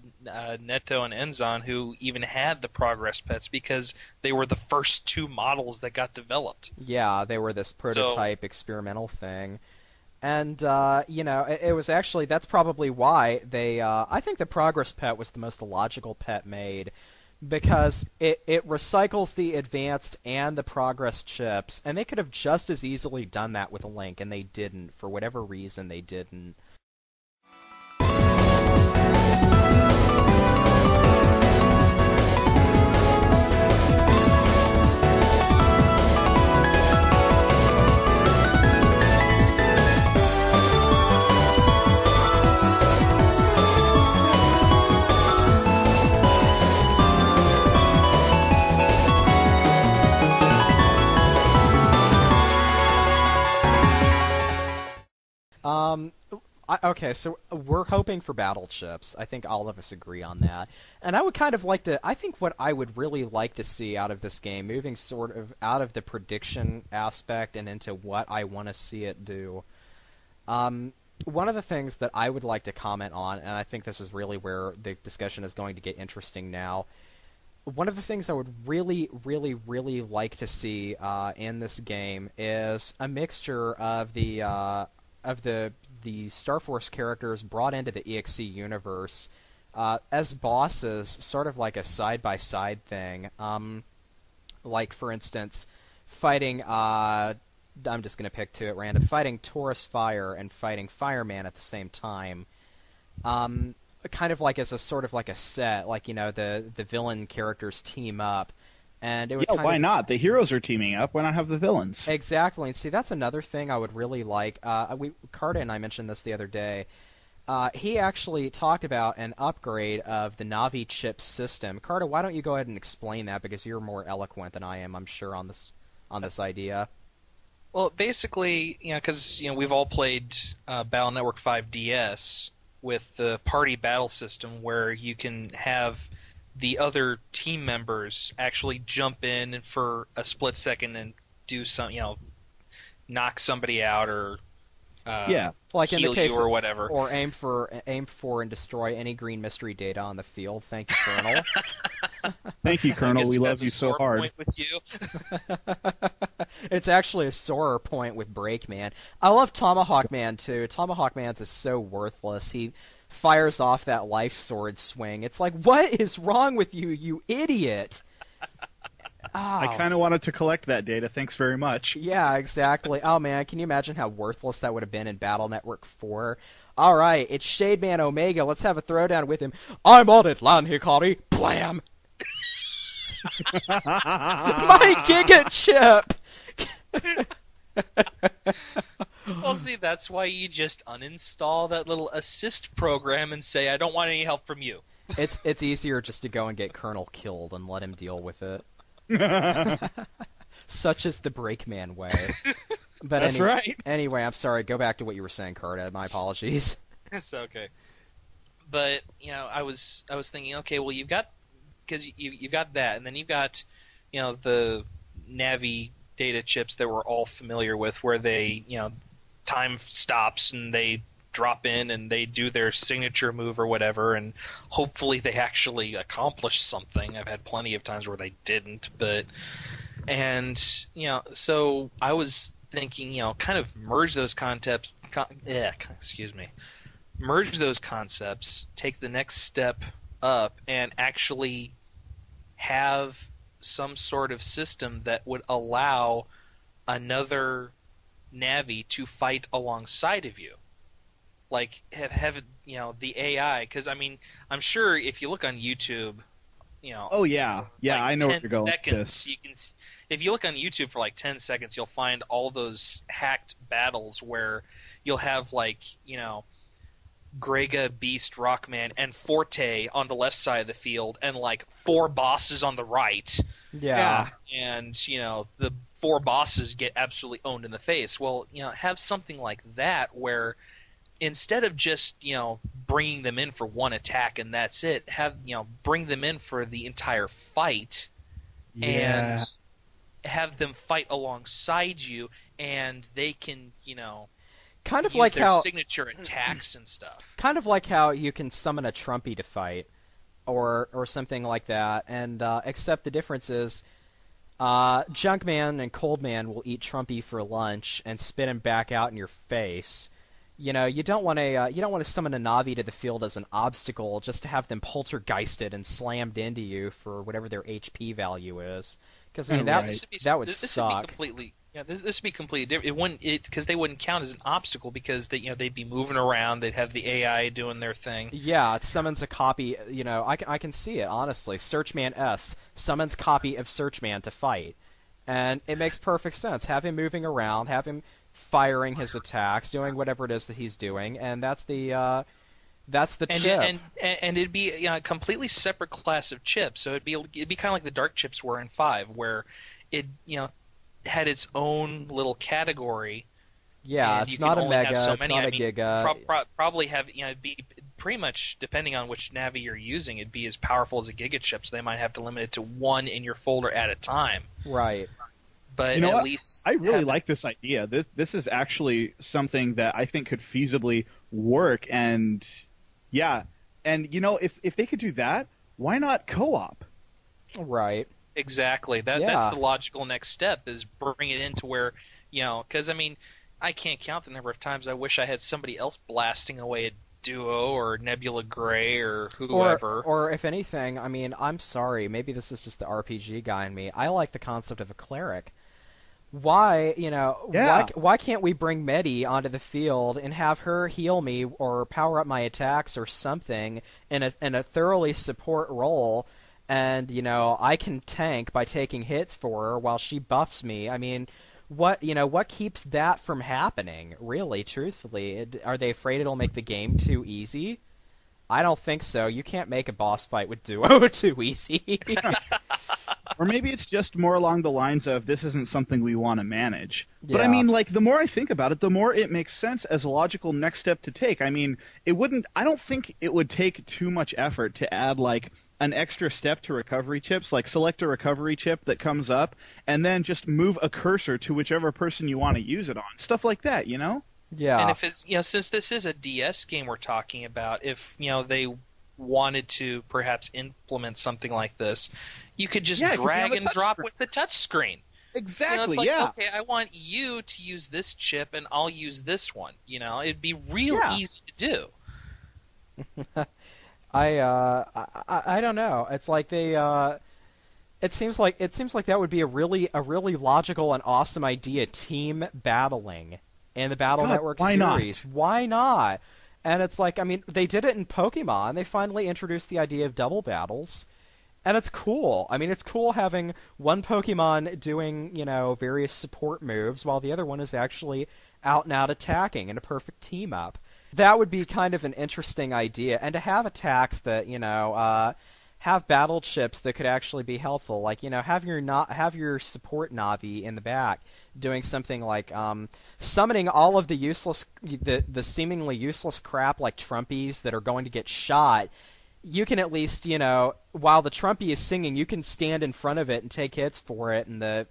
Netto and Enzon who even had the progress pets because they were the first two models that got developed. Yeah, they were this prototype experimental thing. And, it was actually, that's probably why I think the Progress Pet was the most logical pet made, because it recycles the advanced and the Progress chips, and they could have just as easily done that with a Link, and they didn't. For whatever reason, they didn't. Okay, so we're hoping for battle chips. I think all of us agree on that. And I would kind of like to... I think what I would really like to see out of this game, moving sort of out of the prediction aspect and into what I want to see it do. One of the things that I would like to comment on, and I think this is really where the discussion is going to get interesting now, one of the things I would really, really, really like to see in this game is a mixture of the Star Force characters brought into the EXE universe as bosses, sort of like a side-by-side thing. Like, for instance, fighting... I'm just going to pick two at random. Fighting Taurus Fire and fighting Fireman at the same time. Kind of like as a sort of like a set, like, the villain characters team up. And it was why not? The heroes are teaming up. Why not have the villains? Exactly. And see, that's another thing I would really like. Carda and I mentioned this the other day. He actually talked about an upgrade of the Navi chip system. Carda, why don't you go ahead and explain that, because you're more eloquent than I am, I'm sure, on this idea. Well, basically, because we've all played Battle Network 5 DS with the party battle system, where you can have the other team members actually jump in for a split second and do some, knock somebody out or like heal in the case you or whatever, or aim for and destroy any green mystery data on the field. Thank you, Colonel. Thank you, Colonel. We love you so hard. Point with you. It's actually a sorer point with Breakman. I love Tomahawk Man too. Tomahawk Man's is so worthless. He fires off that life sword swing. It's like, what is wrong with you, you idiot? I kind of wanted to collect that data. Thanks very much. Yeah, exactly. Oh, man, can you imagine how worthless that would have been in Battle Network 4? All right, it's Shademan Omega. Let's have a throwdown with him. I'm on it, Lan Hikari. Blam! My Giga Chip! Well, see, that's why you just uninstall that little assist program and say, I don't want any help from you. It's easier just to go and get Colonel killed and let him deal with it. Such is the Brakeman way. But That's right. Anyway, I'm sorry. Go back to what you were saying, Carda. My apologies. It's okay. But, I was thinking, okay, well, you've got that, and then you've got, the Navi data chips that we're all familiar with, where they, time stops and they drop in and they do their signature move or whatever, and hopefully they actually accomplish something. I've had plenty of times where they didn't, so I was thinking, kind of merge those merge those concepts, take the next step up, and actually have some sort of system that would allow another Navi to fight alongside of you. Like, have the AI, because, I'm sure if you look on YouTube, Oh, yeah. Yeah, like I know where you're going seconds, with this. you can, if you look on YouTube for like 10 seconds, you'll find all those hacked battles where you'll have, Grega, Beast, Rockman, and Forte on the left side of the field, and, 4 bosses on the right. Yeah. And, the 4 bosses get absolutely owned in the face. Well, have something like that where instead of just, bringing them in for one attack and that's it, bring them in for the entire fight and have them fight alongside you, and they can, kind of use like their how signature attacks and stuff. kind of like how you can summon a Trumpy to fight, or something like that, and except the difference is, Junkman and Coldman will eat Trumpy for lunch and spit him back out in your face. You don't want to summon a Navi to the field as an obstacle just to have them poltergeisted and slammed into you for whatever their HP value is. Because that would suck. This would be completely different. It wouldn't, because they wouldn't count as an obstacle, because they'd be moving around. They'd have the AI doing their thing. Yeah, it summons a copy. I can see it honestly. Searchman S summons copy of Searchman to fight, and it makes perfect sense. Have him moving around, have him firing his attacks, doing whatever it is that he's doing, and that's the chip. And it'd be a completely separate class of chips. So it'd be kind of like the dark chips were in 5, where it had its own little category. Yeah, it's not a Mega, it's not a Giga. Probably have it'd be pretty much, depending on which Navi you're using, it'd be as powerful as a Giga chip. So they might have to limit it to 1 in your folder at a time. Right. But at least I really like this idea. This is actually something that I think could feasibly work, and if they could do that, why not co-op? Right. Exactly. That's the logical next step, is bring it into where, because I can't count the number of times I wish I had somebody else blasting away at Duo or Nebula Gray or whoever. Or if anything, I'm sorry, maybe this is just the RPG guy in me. I like the concept of a cleric. Why can't we bring Medi onto the field and have her heal me or power up my attacks or something in a thoroughly support role, and I can tank by taking hits for her while she buffs me. What keeps that from happening? Really, truthfully, are they afraid it'll make the game too easy? I don't think so. You can't make a boss fight with Duo too easy. Or maybe it's just more along the lines of, this isn't something we want to manage. Yeah. But the more I think about it, the more it makes sense as a logical next step to take. I don't think it would take too much effort to add an extra step to recovery chips, like select a recovery chip that comes up and then just move a cursor to whichever person you want to use it on. Stuff like that, Yeah. And if it's, since this is a DS game we're talking about, if, they wanted to perhaps implement something like this, you could just drag and drop with the touch screen. Exactly, okay, I want you to use this chip and I'll use this one. It'd be real easy to do. I don't know. It's like they it seems like that would be a really logical and awesome idea, team battling in the Battle Network series. Why not? And it's like, they did it in Pokemon. They finally introduced the idea of double battles. And it's cool. I mean, it's cool having one Pokemon doing, various support moves while the other one is actually out and out attacking in a perfect team up. That would be kind of an interesting idea. And to have attacks that, have battle chips that could actually be helpful. Like, have your support Navi in the back doing something like summoning all of the seemingly useless crap like Trumpies that are going to get shot. You can at least, while the Trumpy is singing, you can stand in front of it and take hits for it, and the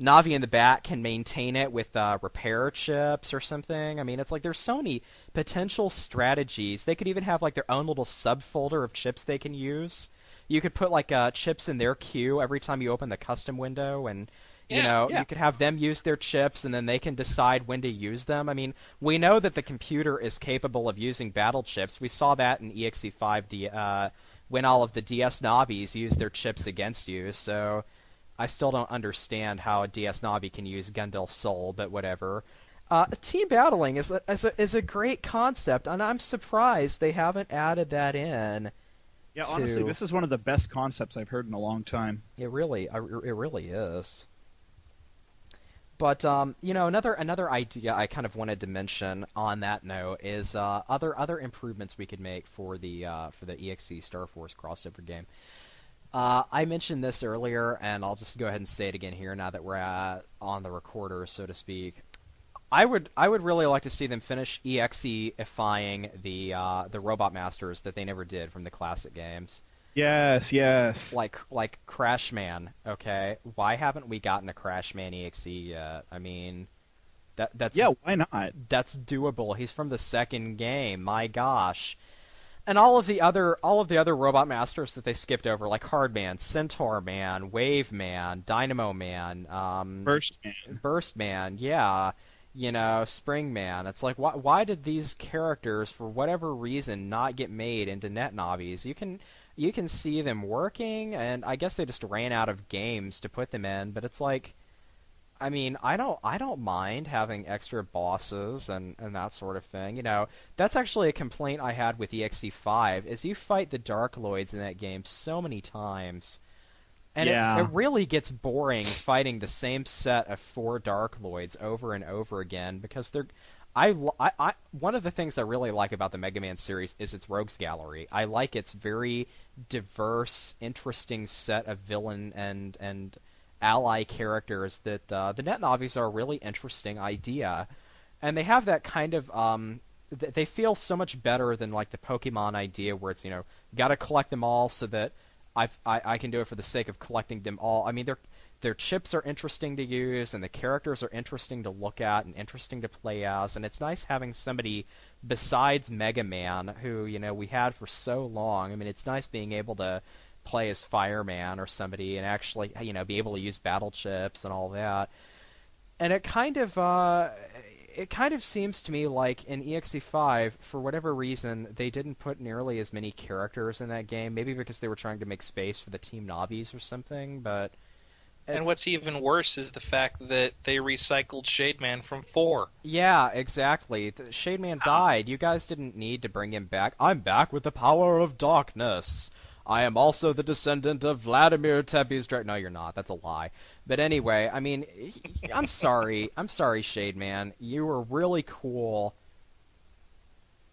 Navi in the back can maintain it with repair chips or something. I mean, it's like there's so many potential strategies. They could even have like their own little subfolder of chips they can use. You could put like chips in their queue every time you open the custom window, and you could have them use their chips, and then they can decide when to use them. I mean, we know that the computer is capable of using battle chips. We saw that in EXE5 when all of the DS Navis used their chips against you, so I still don't understand how a DS Navi can use Gundel Soul, but whatever. Team battling is a great concept, and I'm surprised they haven't added that in. Yeah, honestly, this is one of the best concepts I've heard in a long time. It really is. But another idea I kind of wanted to mention on that note is other improvements we could make for the EXE Star Force crossover game. I mentioned this earlier, and I'll just go ahead and say it again here now that we're on the recorder, so to speak. I would really like to see them finish EXE-ifying the Robot Masters that they never did from the classic games. Yes. Like Crash Man, okay? Why haven't we gotten a Crash Man EXE yet? I mean, that's why not? That's doable. He's from the second game. My gosh. And all of the other Robot Masters that they skipped over, like Hard Man, Centaur Man, Wave Man, Dynamo Man, Burst Man, yeah. Spring Man. It's like, why did these characters, for whatever reason, not get made into net Navis? You can see them working, and I guess they just ran out of games to put them in. But it's like, I mean, I don't mind having extra bosses and that sort of thing. That's actually a complaint I had with EXE5, is you fight the Dark Lloids in that game so many times. And it really gets boring fighting the same set of 4 Dark Lloids over and over again, because one of the things I really like about the Mega Man series is its rogues gallery. I like its very diverse, interesting set of villain and ally characters that the net Navis are a really interesting idea. And they have that kind of they feel so much better than like the Pokemon idea where it's, gotta collect them all so that I can do it for the sake of collecting them all. I mean, their chips are interesting to use, and the characters are interesting to look at and interesting to play as, and it's nice having somebody besides Mega Man, who, we had for so long. I mean, it's nice being able to play as Fireman or somebody and actually, be able to use battle chips and all that. And it kind of seems to me like in EXE5, for whatever reason, they didn't put nearly as many characters in that game. Maybe because they were trying to make space for the Team Navis or something, but... And what's even worse is the fact that they recycled Shademan from 4. Yeah, exactly. Shademan died. You guys didn't need to bring him back. I'm back with the power of darkness. I am also the descendant of Vladimir Tepe's dragon. No, you're not. That's a lie. But anyway, I mean, I'm sorry. I'm sorry, Shademan. You were really cool.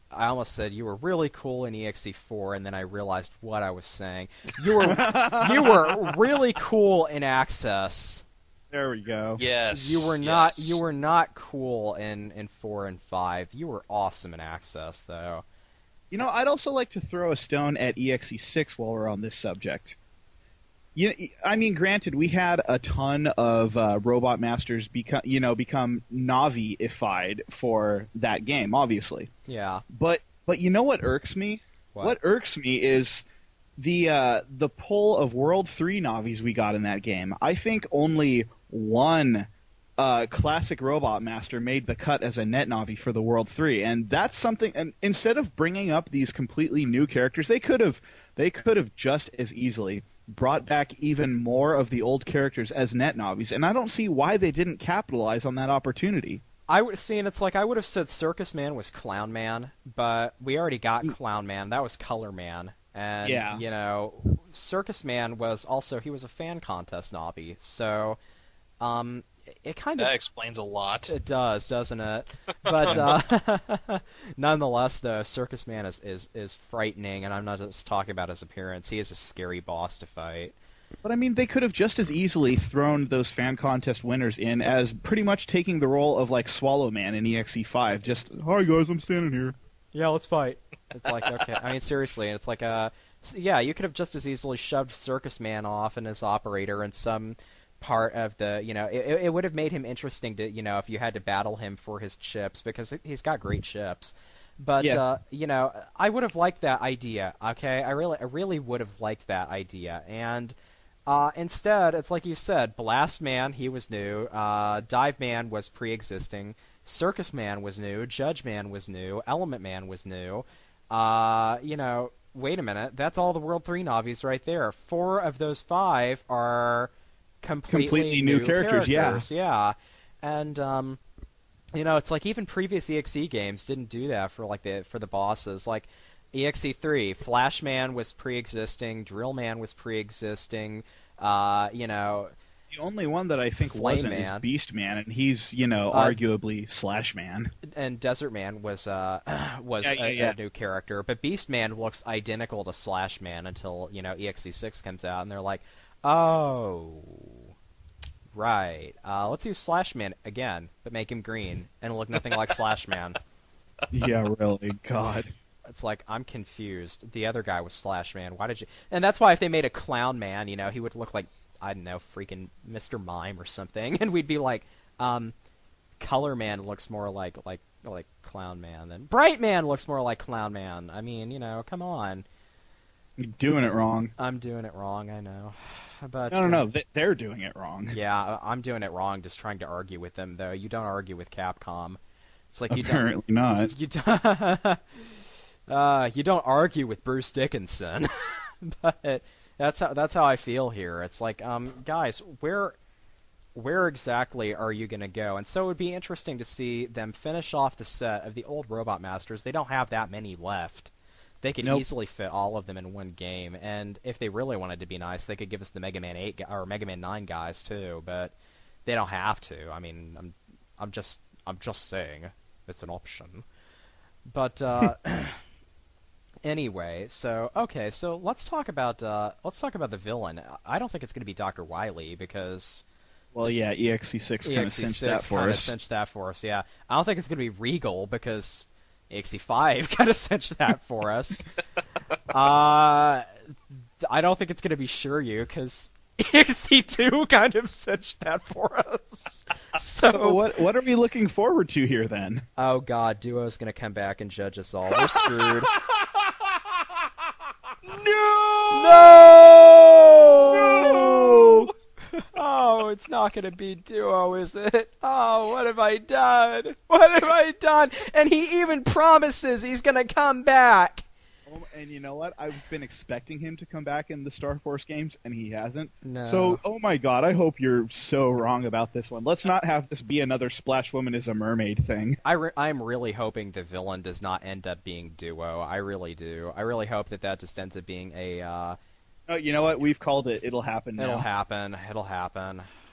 I almost said you were really cool in EXE4, and then I realized what I was saying. You were really cool in Access. There we go. Yes. You were not cool in 4 and 5. You were awesome in Access, though. I'd also like to throw a stone at EXE6 while we're on this subject. I mean, granted, we had a ton of Robot Masters become Navi-ified for that game, obviously. Yeah. But you know what irks me? What irks me is the pull of World 3 Navis we got in that game. I think only one classic Robot Master made the cut as a net Navi for the World 3, and that's something. And instead of bringing up these completely new characters, they could have just as easily brought back even more of the old characters as net Navis, and I don't see why they didn't capitalize on that opportunity. I would see, and it's like I would have said Circus Man was Clown Man, but we already got Clown Man. That was Color Man. And, Circus Man was also, he was a fan contest knobby, so, it kind of... That explains a lot. It does, doesn't it? But, nonetheless, though, Circus Man is frightening, and I'm not just talking about his appearance. He is a scary boss to fight. But, I mean, they could have just as easily thrown those fan contest winners in as pretty much taking the role of, like, Swallow Man in EXE5. Just, hi, guys, I'm standing here. Yeah, let's fight. It's like, okay. I mean, seriously, it's like yeah, you could have just as easily shoved Circus Man off and his operator in some part of the, it would have made him interesting to, if you had to battle him for his chips, because he's got great chips. But, yeah. I would have liked that idea, okay? I really would have liked that idea. And instead, it's like you said, Blast Man, he was new, Dive Man was pre-existing, Circus Man was new, Judge Man was new, Element Man was new, wait a minute, that's all the World 3 Navis right there. 4 of those 5 are completely new characters, yeah. And, it's like even previous EXE games didn't do that for the bosses. Like, EXE3, Flash Man was pre-existing, Drill Man was pre-existing, The only one that I think wasn't is Beast Man, and he's, arguably Slash Man. And Desert Man was a new character, but Beast Man looks identical to Slash Man until, EXE6 comes out, and they're like, oh, right, let's use Slash Man again, but make him green, and look nothing like Slash Man. Yeah, really, God. It's like, I'm confused. The other guy was Slash Man. Why did you... And that's why if they made a Clown Man, he would look like, I don't know, freaking Mr. Mime or something, and we'd be like, Color Man looks more like Clown Man, and Bright Man looks more like Clown Man. I mean, come on. You're doing it wrong. I'm doing it wrong, I know. But no, they're doing it wrong. Yeah, I'm doing it wrong, just trying to argue with them, though. You don't argue with Capcom. It's like apparently not. You don't argue with Bruce Dickinson. But that's how I feel here. It's like, guys, where exactly are you going to go? And so it would be interesting to see them finish off the set of the old Robot Masters. They don't have that many left. They could easily fit all of them in one game. And if they really wanted to be nice, they could give us the Mega Man 8 or Mega Man 9 guys too. But they don't have to. I mean, I'm just saying it's an option. But anyway, so let's talk about the villain. I don't think it's going to be Dr. Wily because, well, yeah, EXE6 kind of cinched that for us. Yeah, I don't think it's going to be Regal because EXE5 kind of cinched that for us. I don't think it's going to be Shiryu because EXE2 kind of cinched that for us. So what are we looking forward to here then? Oh God, Duo's going to come back and judge us all. We're screwed. No! Oh, it's not going to be Duo, is it? Oh, what have I done? What have I done? And he even promises he's going to come back. And you know what? I've been expecting him to come back in the Star Force games, and he hasn't. No. So, oh my God, I hope you're so wrong about this one. Let's not have this be another Splash Woman is a mermaid thing. I'm really hoping the villain does not end up being Duo. I really do. I really hope that just ends up being a... Oh, you know what? We've called it. It'll happen now. It'll happen.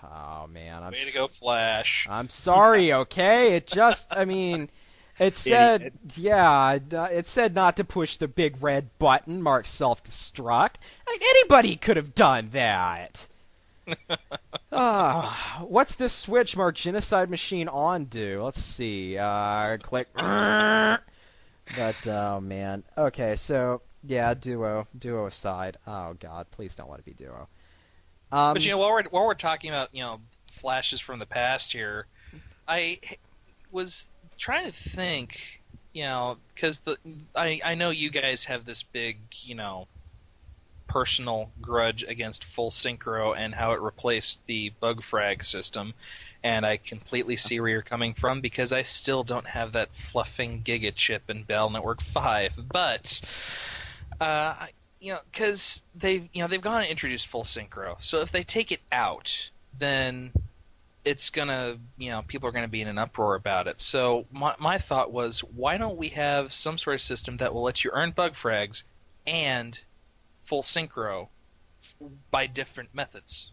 Oh, man. Way to go, Flash. I'm sorry, okay? It just, I mean... It said, it said not to push the big red button, mark self-destruct. I mean, anybody could have done that. What's this switch mark genocide machine on do? Let's see. Click. But, oh, man. Okay, so, yeah, Duo aside. Oh, God, please don't let it be Duo. But, while we're talking about, flashes from the past here, I was trying to think, because I know you guys have this big, personal grudge against Full Synchro and how it replaced the bug frag system, and I completely see where you're coming from because I still don't have that fluffing Giga chip in Bell Network 5, but because they've gone and introduced Full Synchro, so if they take it out, then it's gonna, people are gonna be in an uproar about it. So my thought was, why don't we have some sort of system that will let you earn bug frags and full synchro by different methods.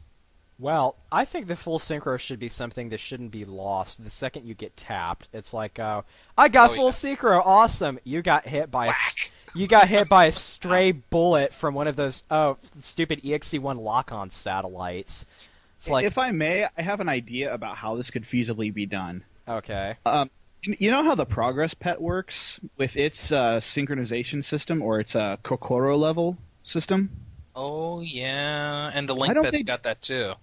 Well, I think the full synchro should be something that shouldn't be lost. The second you get tapped, it's like, I got full synchro, awesome. You got hit by a stray bullet from one of those stupid EXE-1 lock-on satellites. It's like, if I may, I have an idea about how this could feasibly be done. Okay. You know how the progress pet works with its synchronization system, or its Kokoro level system? Oh yeah, and the link pet's got that too.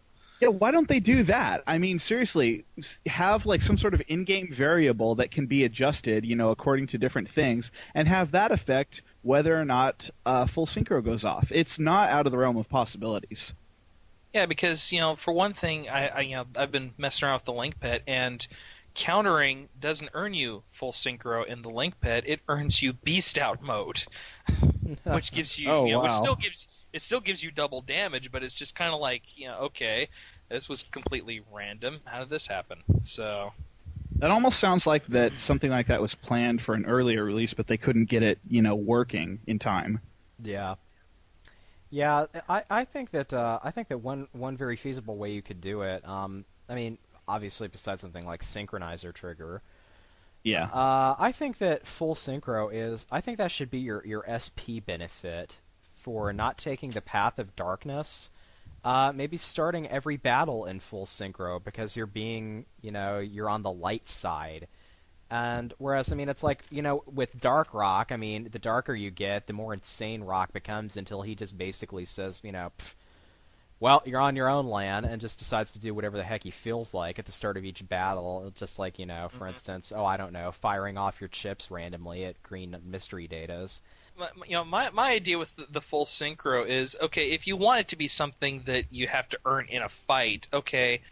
Yeah, why don't they do that? I mean, seriously, have like some sort of in-game variable that can be adjusted, according to different things, and have that affect whether or not full synchro goes off. It's not out of the realm of possibilities. Yeah, because for one thing, I've been messing around with the link pet, and countering doesn't earn you full synchro in the link pet. It earns you beast out mode, which gives you, which still gives you double damage, but it's just kind of like, okay, this was completely random. How did this happen? So that almost sounds like that something like that was planned for an earlier release, but they couldn't get it, working in time. Yeah. Yeah, I think that one very feasible way you could do it. I mean, obviously, besides something like synchronizer trigger. Yeah. I think that full synchro is. I think that should be your SP benefit for not taking the path of darkness. Maybe starting every battle in full synchro because you're being, you're on the light side. And whereas, I mean, it's like, with Dark Rock, I mean, the darker you get, the more insane Rock becomes until he just basically says, well, you're on your own land, and just decides to do whatever the heck he feels like at the start of each battle. Just like, for instance, I don't know, firing off your chips randomly at green mystery datas. My idea with the full synchro is, okay, if you want it to be something that you have to earn in a fight, okay,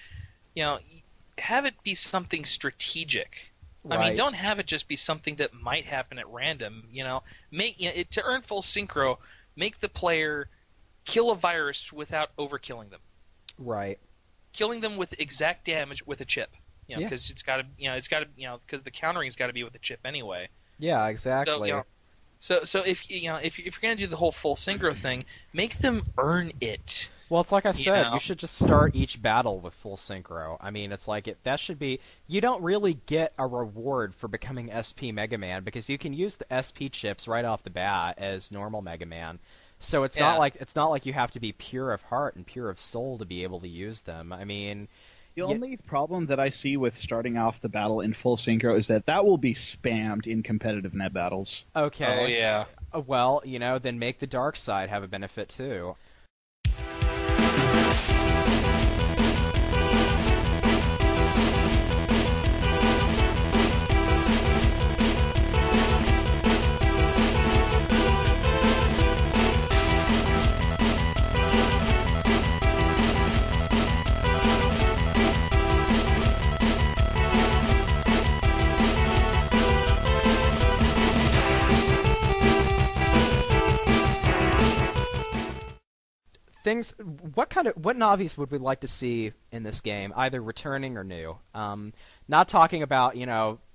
have it be something strategic. Right. I mean, don't have it just be something that might happen at random. To earn full synchro, make the player kill a virus without overkilling them. Right. Killing them with exact damage with a chip. Because it's got to, because the countering's got to be with the chip anyway. Yeah, exactly. So if you're gonna do the whole full synchro thing, make them earn it. Well, it's like I said, you should just start each battle with full synchro. I mean, it's like that should be. You don't really get a reward for becoming SP Mega Man because you can use the SP chips right off the bat as normal Mega Man. So it's not like you have to be pure of heart and pure of soul to be able to use them. I mean, the only problem that I see with starting off the battle in full synchro is that will be spammed in competitive net battles. Okay. Oh yeah. Well, then make the dark side have a benefit too. What Navis would we like to see in this game, either returning or new? Not talking about,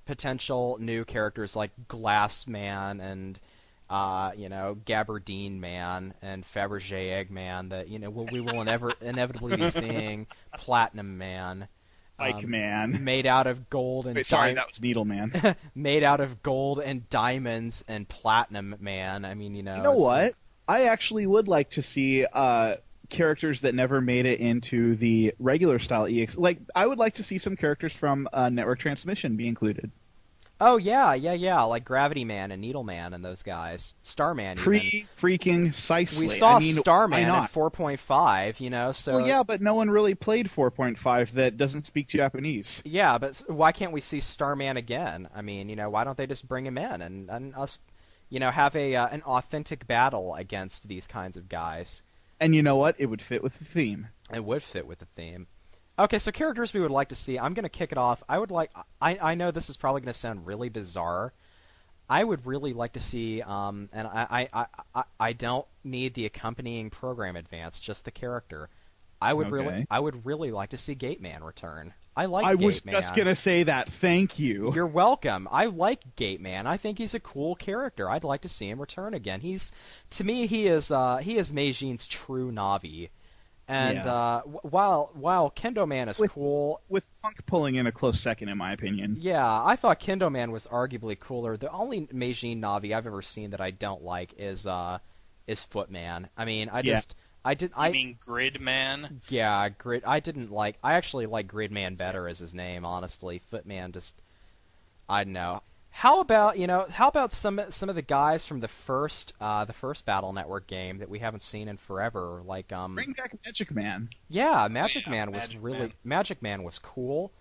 potential new characters like Glass Man and, Gabardine Man and Fabergé Eggman that, we will inevitably be seeing. Platinum Man. Spike Man. Made out of gold and... Sorry, that was Needle Man. Made out of gold and diamonds and Platinum Man. I mean, You know what? I actually would like to see characters that never made it into the regular style EX. Like, I would like to see some characters from Network Transmission be included. Oh yeah, like Gravity Man and Needle Man and those guys. Starman. Freaking Sicely. We saw Starman at 4.5, so... Well, yeah, but no one really played 4.5 that doesn't speak Japanese. Yeah, but why can't we see Starman again? I mean, why don't they just bring him in and us, have an authentic battle against these kinds of guys? And you know what? It would fit with the theme. It would fit with the theme. Okay, so characters we would like to see. I'm going to kick it off. I know this is probably going to sound really bizarre. I would really like to see, and I don't need the accompanying program advance, just the character. I would really like to see Gate Man return. I was Gate Man. Just gonna say that. Thank you. You're welcome. I like Gate Man. I think he's a cool character. I'd like to see him return again. To me, he is Meijin's true Navi. And while Kendo Man is cool, with Punk pulling in a close second, in my opinion. Yeah, I thought Kendo Man was arguably cooler. The only Meijin Navi I've ever seen that I don't like is Footman. I mean, You mean Gridman? Yeah, Grid. I actually like Gridman better as his name, honestly. Footman I don't know. How about some of the guys from the first Battle Network game that we haven't seen in forever, like bring back Magic Man. Yeah, Magic Man was cool.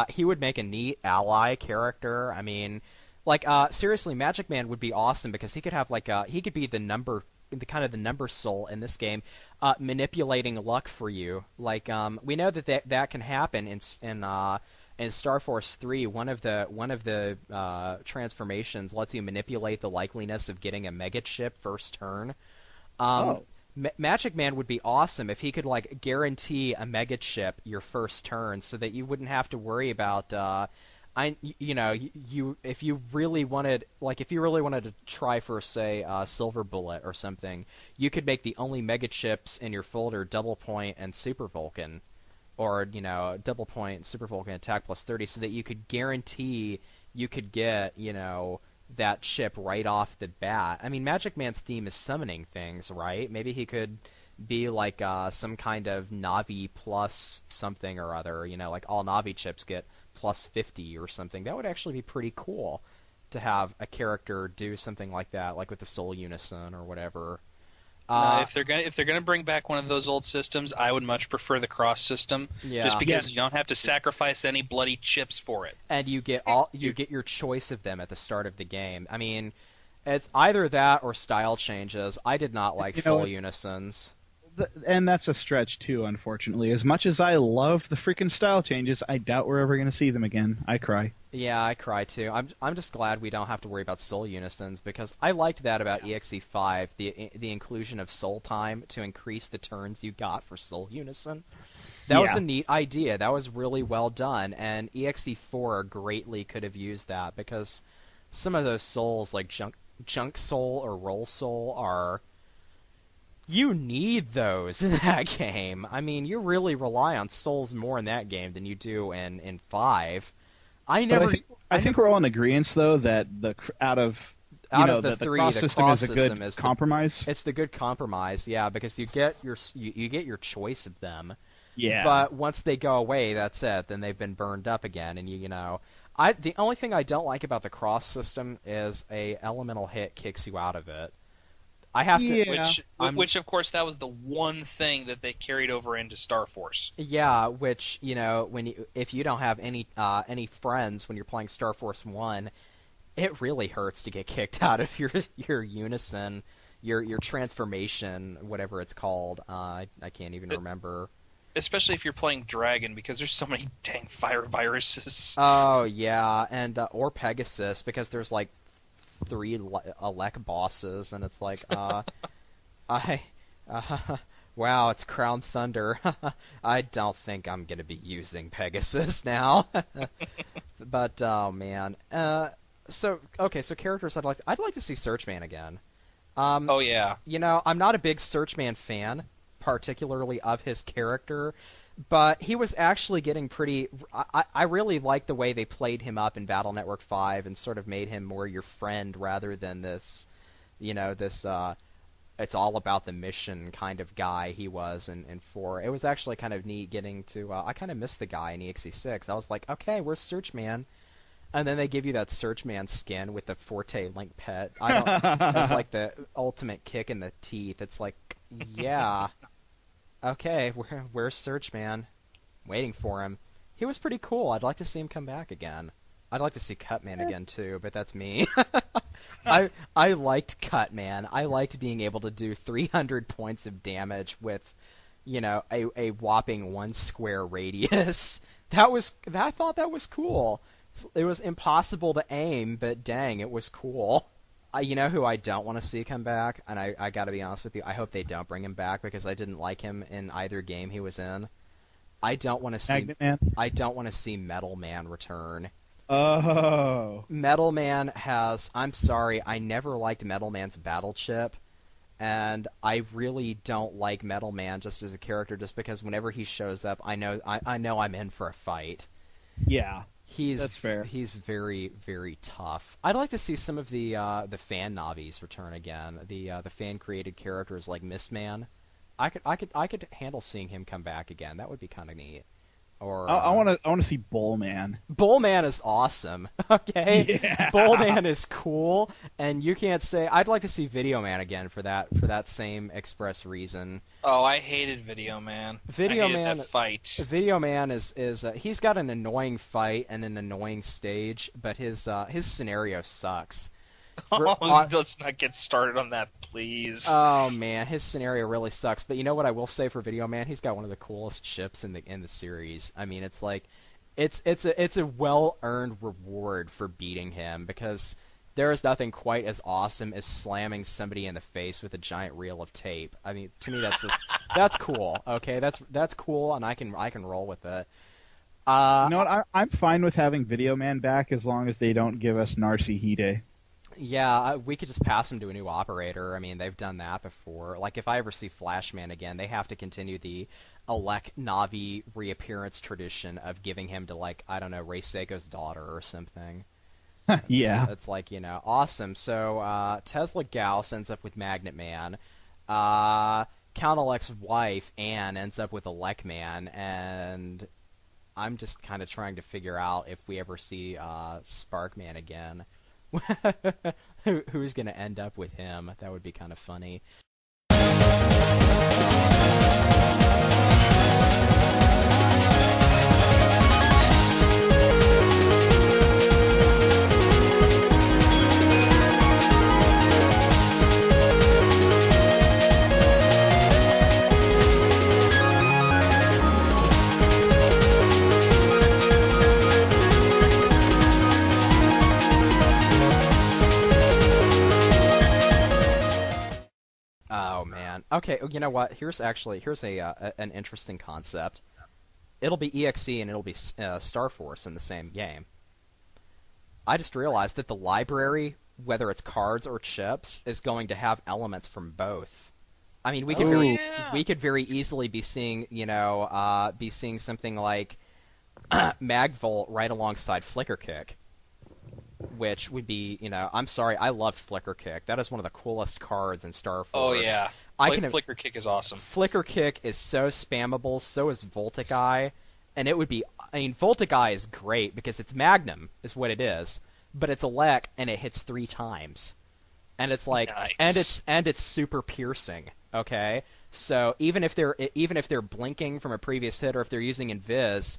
He would make a neat ally character. I mean, seriously, Magic Man would be awesome because he could have he could be the number soul in this game, manipulating luck for you. We know that can happen in Star Force 3. One of the transformations lets you manipulate the likeliness of getting a mega chip first turn. Magic Man would be awesome if he could guarantee a mega chip your first turn, so that you wouldn't have to worry about. If you really wanted to try for, say, Silver Bullet or something, you could make the only mega chips in your folder Double Point and Super Vulcan, or Double Point Super Vulcan attack plus 30, so that you could guarantee you could get that chip right off the bat. I mean, Magic Man's theme is summoning things, right? Maybe he could be some kind of Navi plus something or other. All Navi chips get plus 50 or something. That would actually be pretty cool to have a character do something like that, like with the Soul Unison or whatever. If they're gonna bring back one of those old systems, I would much prefer the cross system, just because you don't have to sacrifice any bloody chips for it, and you get your choice of them at the start of the game. I mean, it's either that or style changes. I did not like Soul Unisons. And that's a stretch too, unfortunately. As much as I love the freaking style changes, I doubt we're ever going to see them again. I cry. Yeah, I cry too. I'm just glad we don't have to worry about Soul Unisons, because I liked that about EXE5, the inclusion of Soul Time to increase the turns you got for Soul Unison. That was a neat idea. That was really well done, and EXE4 greatly could have used that, because some of those souls, like Junk Soul or Roll Soul, are... You need those in that game. I mean, you really rely on souls more in that game than you do in 5. I think we're all in agreement, though, that out of the cross system is a good compromise. It's the good compromise, yeah, because you get your choice of them. Yeah. But once they go away, that's it. Then they've been burned up again, and the only thing I don't like about the cross system is a elemental hit kicks you out of it. I have to, which of course that was the one thing that they carried over into Star Force. Yeah, which if you don't have any friends when you're playing Star Force 1, it really hurts to get kicked out of your unison, your transformation, whatever it's called. I can't even remember. Especially if you're playing Dragon, because there's so many dang fire viruses. Oh yeah, and or Pegasus, because there's 3 Alec bosses, and it's wow, it's Crown Thunder. I don't think I'm gonna be using Pegasus now. But oh man, so characters I'd like to see Searchman again. Oh yeah, I'm not a big Searchman fan, particularly of his character. But he was actually getting pretty... I really liked the way they played him up in Battle Network 5 and sort of made him more your friend rather than this, it's all about the mission kind of guy he was in 4. It was actually kind of neat getting to... I kind of missed the guy in EXE6. I was like, okay, where's Searchman? And then they give you that Searchman skin with the Forte Link Pet. It was like the ultimate kick in the teeth. It's like, yeah... Okay, where's Searchman? Waiting for him. He was pretty cool. I'd like to see him come back again. I'd like to see Cutman again too, but that's me. I liked Cutman. I liked being able to do 300 points of damage with, a whopping 1 square radius. I thought that was cool. It was impossible to aim, but dang, it was cool. You know who I don't want to see come back, and I got to be honest with you, I hope they don't bring him back because I didn't like him in either game he was in. I don't want to see Magnet Man? I don't want to see Metal Man return. Oh. Metal Man has... I'm sorry, I never liked Metal Man's battle chip, and I really don't like Metal Man just as a character, just because whenever he shows up, I know I'm in for a fight. Yeah. That's fair. He's very, very tough. I'd like to see some of the fan Navis return again. The fan created characters like Mistman. I could handle seeing him come back again. That would be kind of neat. Or I want to see Bullman. Bullman is awesome. Okay, Yeah. Bullman is cool, and you can't say I'd like to see Video Man again for that same express reason. Oh, I hated Video Man. Video Man that fight. Video Man is he's got an annoying fight and an annoying stage, but his scenario sucks. Let's not get started on that, please. Oh man, his scenario really sucks. But you know what I will say for Video Man? He's got one of the coolest ships in the series. I mean, it's like, it's a well-earned reward for beating him, because there is nothing quite as awesome as slamming somebody in the face with a giant reel of tape. I mean, to me that's cool. Okay, that's cool, and I can roll with it. You know what? I'm fine with having Video Man back as long as they don't give us Narcihide. Yeah, we could just pass him to a new operator. I mean, they've done that before. Like, if I ever see Flashman again, they have to continue the Alec Navi reappearance tradition of giving him to, like, I don't know, Ray Seiko's daughter or something. Yeah. It's like, you know, awesome. So, Tesla Gauss ends up with Magnet Man. Count Alec's wife, Anne, ends up with Alec Man, and I'm just kind of trying to figure out if we ever see Sparkman again. Who's going to end up with him? That would be kind of funny. Oh man. Okay, you know what? Here's an interesting concept. It'll be EXE and it'll be Star Force in the same game. I just realized that the library, whether it's cards or chips, is going to have elements from both. I mean, we could very easily be seeing, something like Magvolt right alongside Flicker Kick. Which would be, I'm sorry, I loved Flicker Kick. That is one of the coolest cards in Star Force. Oh, yeah. Flicker Kick is awesome. Flicker Kick is so spammable, so is Voltic Eye. And it would be, Voltic Eye is great because it's Magnum, is what it is. But it's Elec, and it hits 3 times. And it's like, nice. and it's super piercing, okay? So even if they're blinking from a previous hit, or if they're using Invis,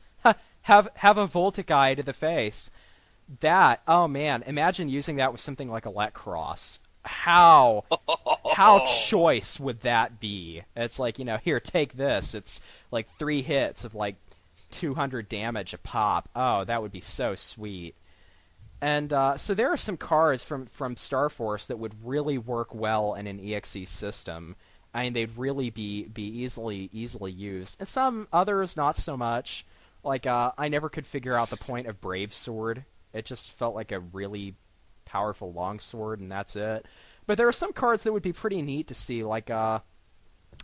have a Voltic Eye to the face. That, oh man, imagine using that with something like a Let Cross. How choice would that be? It's like, here, take this. It's like 3 hits of like 200 damage a pop. Oh, that would be so sweet. And so there are some cards from Star Force that would really work well in an EXE system. I mean, they'd really be easily used. And some others, not so much. Like, I never could figure out the point of Brave Sword. It just felt like a really powerful longsword, and that's it. But there are some cards that would be pretty neat to see, like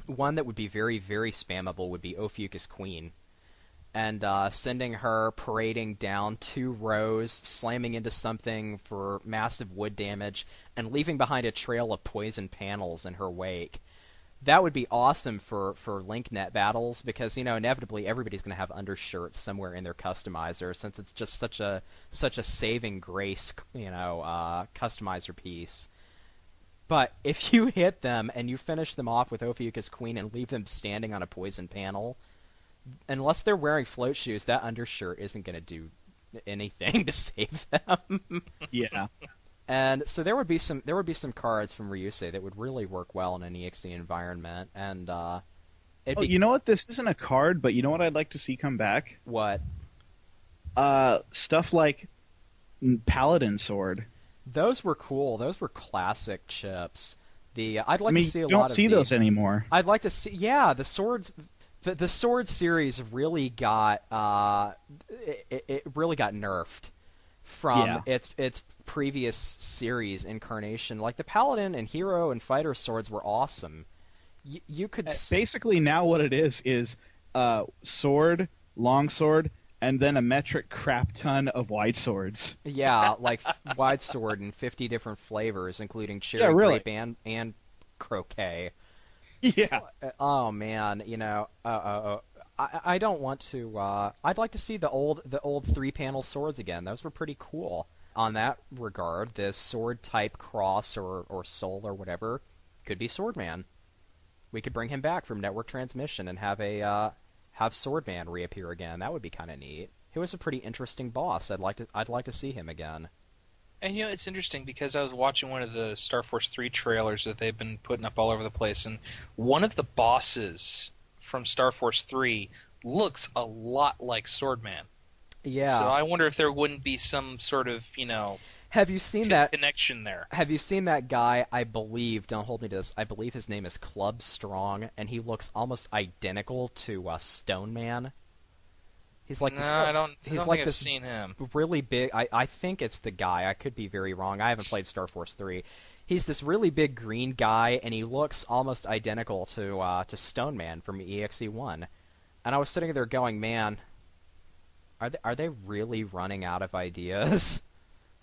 one that would be very, very spammable would be Ophiuchus Queen. And sending her parading down 2 rows, slamming into something for massive wood damage, and leaving behind a trail of poison panels in her wake. That would be awesome for LinkNet battles, because inevitably everybody's going to have undershirts somewhere in their customizer, since it's just such a saving grace customizer piece. But if you hit them and you finish them off with Ophiuchus Queen and leave them standing on a poison panel, unless they're wearing float shoes, that undershirt isn't going to do anything to save them. Yeah. And so there would be some cards from Ryusei that would really work well in an EXE environment, and you know what? This isn't a card, but you know what I'd like to see come back? What? Stuff like Paladin Sword. Those were cool. Those were classic chips. I'd like to see a lot of you don't see those anymore. I'd like to see, yeah, the swords. The sword series really got it really got nerfed from its previous series incarnation. Like the paladin and hero and fighter swords were awesome. You could basically now what it is sword, longsword, and then a metric crap ton of wide swords. Yeah, like wide sword in 50 different flavors, including cherry grape and croquet. Yeah. Oh man, I don't want to. I'd like to see the old 3-panel swords again. Those were pretty cool. On that regard, the sword type cross or soul or whatever could be Swordman. We could bring him back from network transmission and have Swordman reappear again. That would be kind of neat. He was a pretty interesting boss. I'd like to see him again. And it's interesting because I was watching one of the Star Force 3 trailers that they've been putting up all over the place, and one of the bosses from Star Force 3 looks a lot like Swordman. Yeah. So I wonder if there wouldn't be some sort of, have you seen that connection there? Have you seen that guy? I believe, don't hold me to this, I believe his name is Club Strong, and he looks almost identical to Stone Man. He's like I don't think I've seen him. Really big. I think it's the guy. I could be very wrong. I haven't played Star Force 3. He's this really big green guy, and he looks almost identical to Stone Man from EXE1. And I was sitting there going, man, are they really running out of ideas?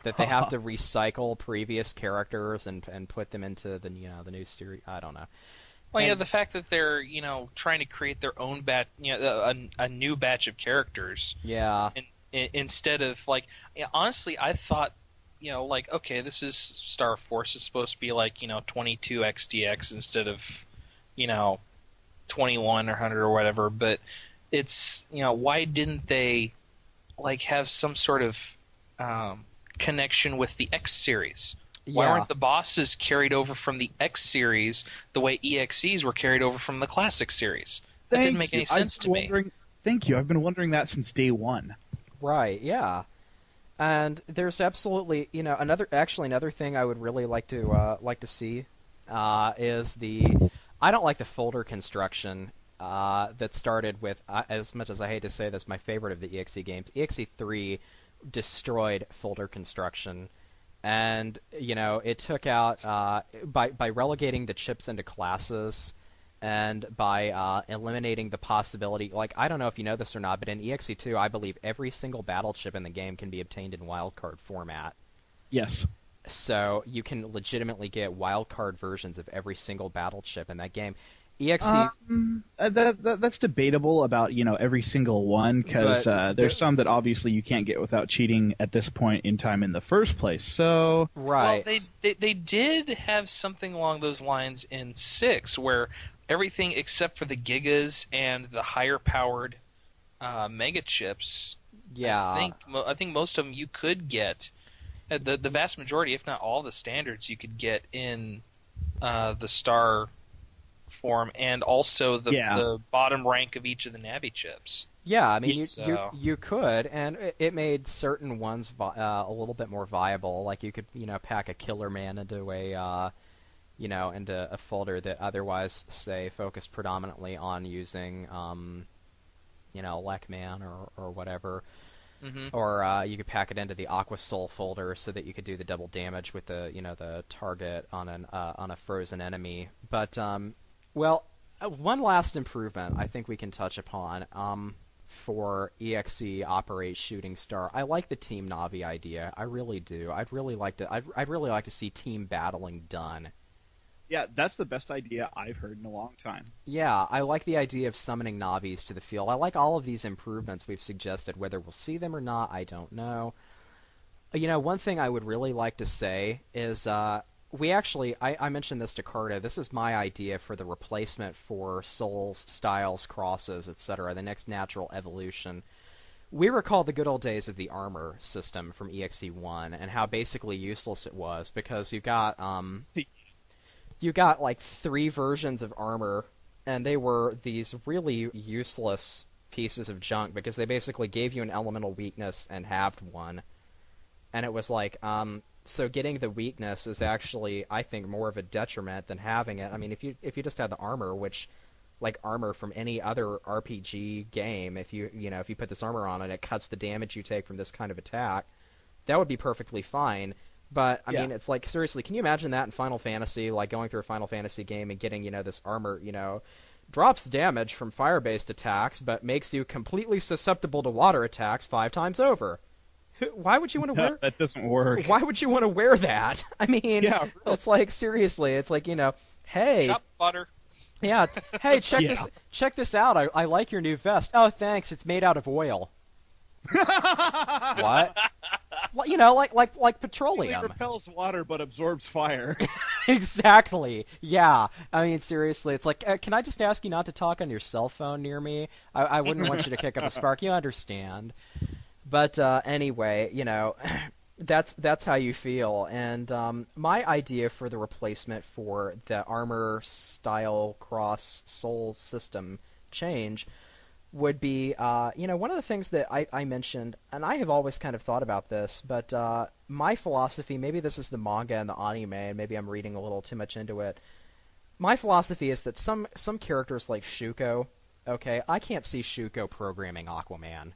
That they have to recycle previous characters and put them into the new series? I don't know. Well, the fact that they're trying to create their own batch, a new batch of characters. Yeah. Instead of honestly, I thought, okay, this is Star Force. It's supposed to be 22 XDX instead of 21 or 100 or whatever. But it's why didn't they have some sort of connection with the X series? Why weren't the bosses carried over from the X series the way EXEs were carried over from the classic series? That didn't make any sense to me. Thank you. I've been wondering that since day one. Right, yeah. And there's absolutely, another thing I would really like to see is I don't like the folder construction that started with, as much as I hate to say this, my favorite of the EXE games. EXE3 destroyed folder construction. And it took out by relegating the chips into classes, and by eliminating the possibility. I don't know if you know this or not, but in EXE2, I believe every single battle chip in the game can be obtained in wildcard format. Yes. So you can legitimately get wildcard versions of every single battle chip in that game. EXE. That's debatable about every single one, because there's some that obviously you can't get without cheating at this point in time in the first place. So right, well, they did have something along those lines in 6, where everything except for the gigas and the higher powered mega chips. Yeah, I think most of them you could get. The vast majority, if not all, the standards you could get in the Star form, and also the bottom rank of each of the Navi chips. Yeah, I mean, you could, and it made certain ones a little bit more viable. Like you could, pack a Killer Man into a folder that otherwise, say, focused predominantly on using, Lek-Man or whatever. Mm-hmm. Or you could pack it into the Aqua Soul folder so that you could do the double damage with the target on a frozen enemy. But well, one last improvement I think we can touch upon for EXE Operate Shooting Star. I like the Team Navi idea. I really do. I'd really like to see team battling done. Yeah, that's the best idea I've heard in a long time. Yeah, I like the idea of summoning Navis to the field. I like all of these improvements we've suggested. Whether we'll see them or not, I don't know. One thing I would really like to say is I mentioned this to Carda. This is my idea for the replacement for souls, styles, crosses, etc., the next natural evolution. We recall the good old days of the armor system from EXE1 and how basically useless it was, because you got 3 versions of armor, and they were these really useless pieces of junk because they basically gave you an elemental weakness and halved one. And it was So getting the weakness is actually, I think, more of a detriment than having it. I mean, if you just had the armor, which, like armor from any other RPG game, if you put this armor on and it cuts the damage you take from this kind of attack, that would be perfectly fine. But I mean, it's like, seriously, can you imagine that in Final Fantasy, like going through a Final Fantasy game and getting, this armor, drops damage from fire-based attacks, but makes you completely susceptible to water attacks 5 times over. Why would you want to wear... That doesn't work. Why would you want to wear that? I mean, yeah, really. It's like, seriously, it's like, hey... Shop butter. Yeah, hey, check this out. I like your new vest. Oh, thanks, it's made out of oil. What? Like petroleum. It repels water but absorbs fire. Exactly. Yeah. I mean, seriously, it's like, can I just ask you not to talk on your cell phone near me? I wouldn't want you to kick up a spark. You understand. But anyway, that's how you feel. And my idea for the replacement for the armor style cross soul system change would be, one of the things that I mentioned, and I have always kind of thought about this, but my philosophy, maybe this is the manga and the anime, and maybe I'm reading a little too much into it. My philosophy is that some characters like Shuko, okay, I can't see Shuko programming Aquaman.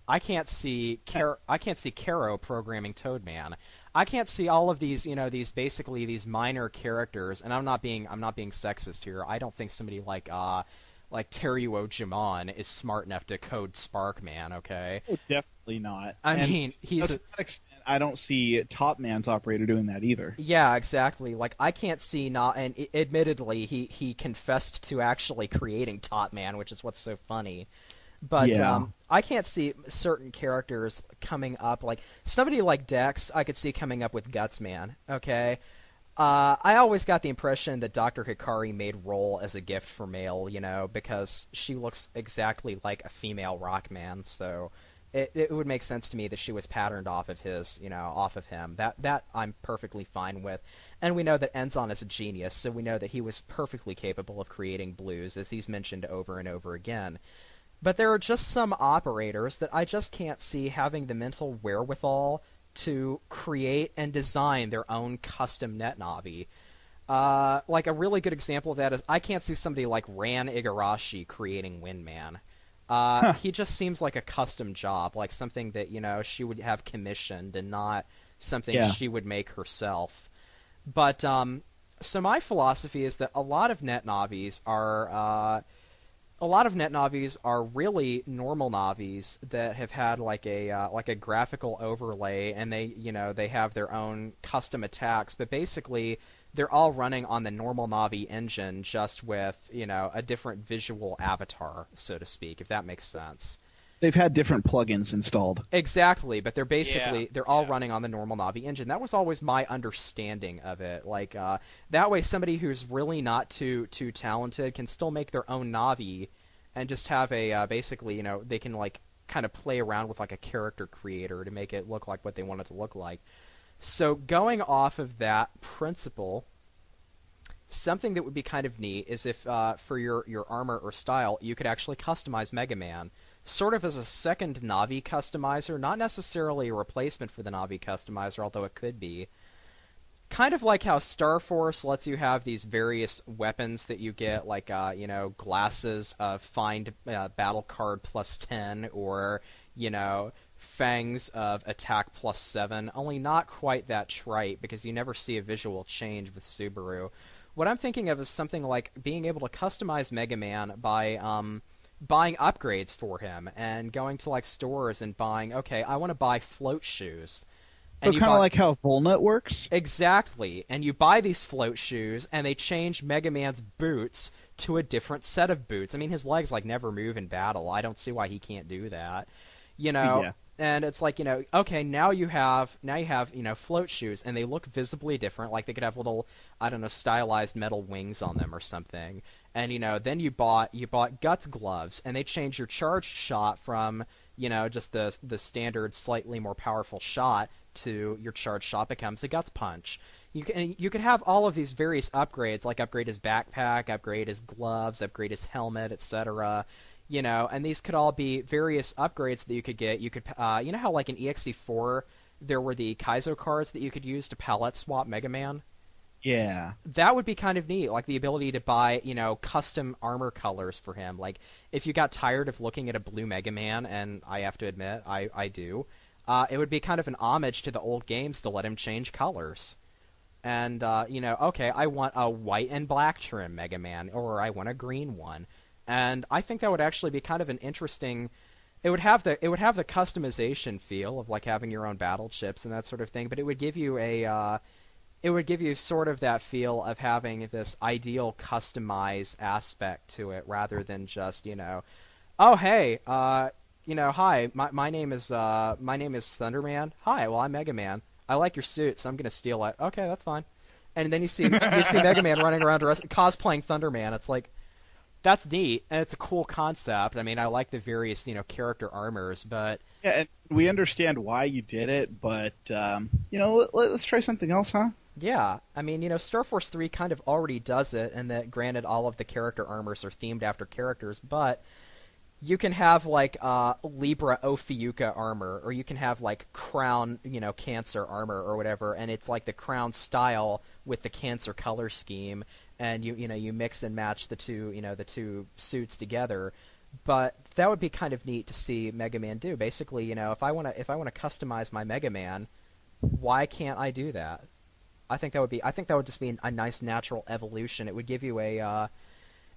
I can't see Karo programming Toadman. I can't see all of these, these minor characters, and I'm not being sexist here. I don't think somebody like Teruo Jimon is smart enough to code Sparkman, okay? Oh, definitely not. I mean, to that extent, I don't see Top Man's operator doing that either. Yeah, exactly. Like, I can't see and admittedly, he confessed to actually creating Top Man, which is what's so funny. But I can't see certain characters coming up. Like, somebody like Dex, I could see coming up with Gutsman, okay? I always got the impression that Dr. Hikari made Roll as a gift for Mail, because she looks exactly like a female Rockman, so it would make sense to me that she was patterned off of off of him. That I'm perfectly fine with. And we know that Enzon is a genius, so we know that he was perfectly capable of creating blues, as he's mentioned over and over again. But there are just some operators that I just can't see having the mental wherewithal to create and design their own custom NetNavi. Like, a really good example of that is I can't see somebody like Ran Igarashi creating Windman. He just seems like a custom job, like something that, she would have commissioned and not something she would make herself. But, so my philosophy is that a lot of NetNavis are really normal Navis that have had like a graphical overlay, and they have their own custom attacks, but basically they're all running on the normal Navi engine, just with a different visual avatar, so to speak, if that makes sense. They've had different plugins installed. Exactly, but they're basically they're all running on the normal Navi engine. That was always my understanding of it. Like that way, somebody who's really not too talented can still make their own Navi, and just have a basically they can like kind of play around with like a character creator to make it look like what they want it to look like. So going off of that principle, something that would be kind of neat is if for your armor or style you could actually customize Mega Man. Sort of as a second Navi customizer, not necessarily a replacement for the Navi customizer, although it could be. Kind of like how Star Force lets you have these various weapons that you get, like, glasses of find battle card plus 10, or, fangs of attack plus 7, only not quite that trite, because you never see a visual change with Subaru. What I'm thinking of is something like being able to customize Mega Man by, buying upgrades for him and going to like stores and buying, okay, I want to buy float shoes. And so kind of like how Volnut works? Exactly. And you buy these float shoes and they change Mega Man's boots to a different set of boots. I mean, his legs like never move in battle. I don't see why he can't do that. Yeah. And it's like, okay, now you have, float shoes, and they look visibly different. Like, they could have little, I don't know, stylized metal wings on them or something. And, then you bought Guts gloves, and they change your charged shot from, just the standard, slightly more powerful shot to your charged shot becomes a Guts punch. You could have all of these various upgrades, like upgrade his backpack, upgrade his gloves, upgrade his helmet, etc., and these could all be various upgrades that you could get. You could, how like in EXE4 there were the Kaizo cards that you could use to palette swap Mega Man. Yeah. That would be kind of neat, like the ability to buy, custom armor colors for him. Like, if you got tired of looking at a blue Mega Man, and I have to admit, I do, it would be kind of an homage to the old games to let him change colors. And, okay, I want a white and black trim Mega Man, or I want a green one. And I think that would actually be kind of an interesting... It would have the customization feel of, like, having your own battle chips and that sort of thing, but it would give you it would give you sort of that feel of having this ideal customized aspect to it, rather than just, oh, hey, hi, my name is Thunderman. Hi, well, I'm Mega Man. I like your suit, so I'm gonna steal it. Okay, that's fine. And then you see Mega Man running around cosplaying Thunderman. It's like, that's neat, and it's a cool concept. I mean, I like the various, character armors, but... Yeah, and we understand why you did it, but, let's try something else, huh? Yeah, I mean, Star Force 3 kind of already does it, and that, granted, all of the character armors are themed after characters, but you can have, like, Libra Ophiucha armor, or you can have, like, Crown, Cancer armor or whatever, and it's like the Crown style with the Cancer color scheme, and you mix and match the two suits together. But that would be kind of neat to see Mega Man do. Basically, if I want to customize my Mega Man, why can't I do that? I think that would just be a nice natural evolution. It would give you a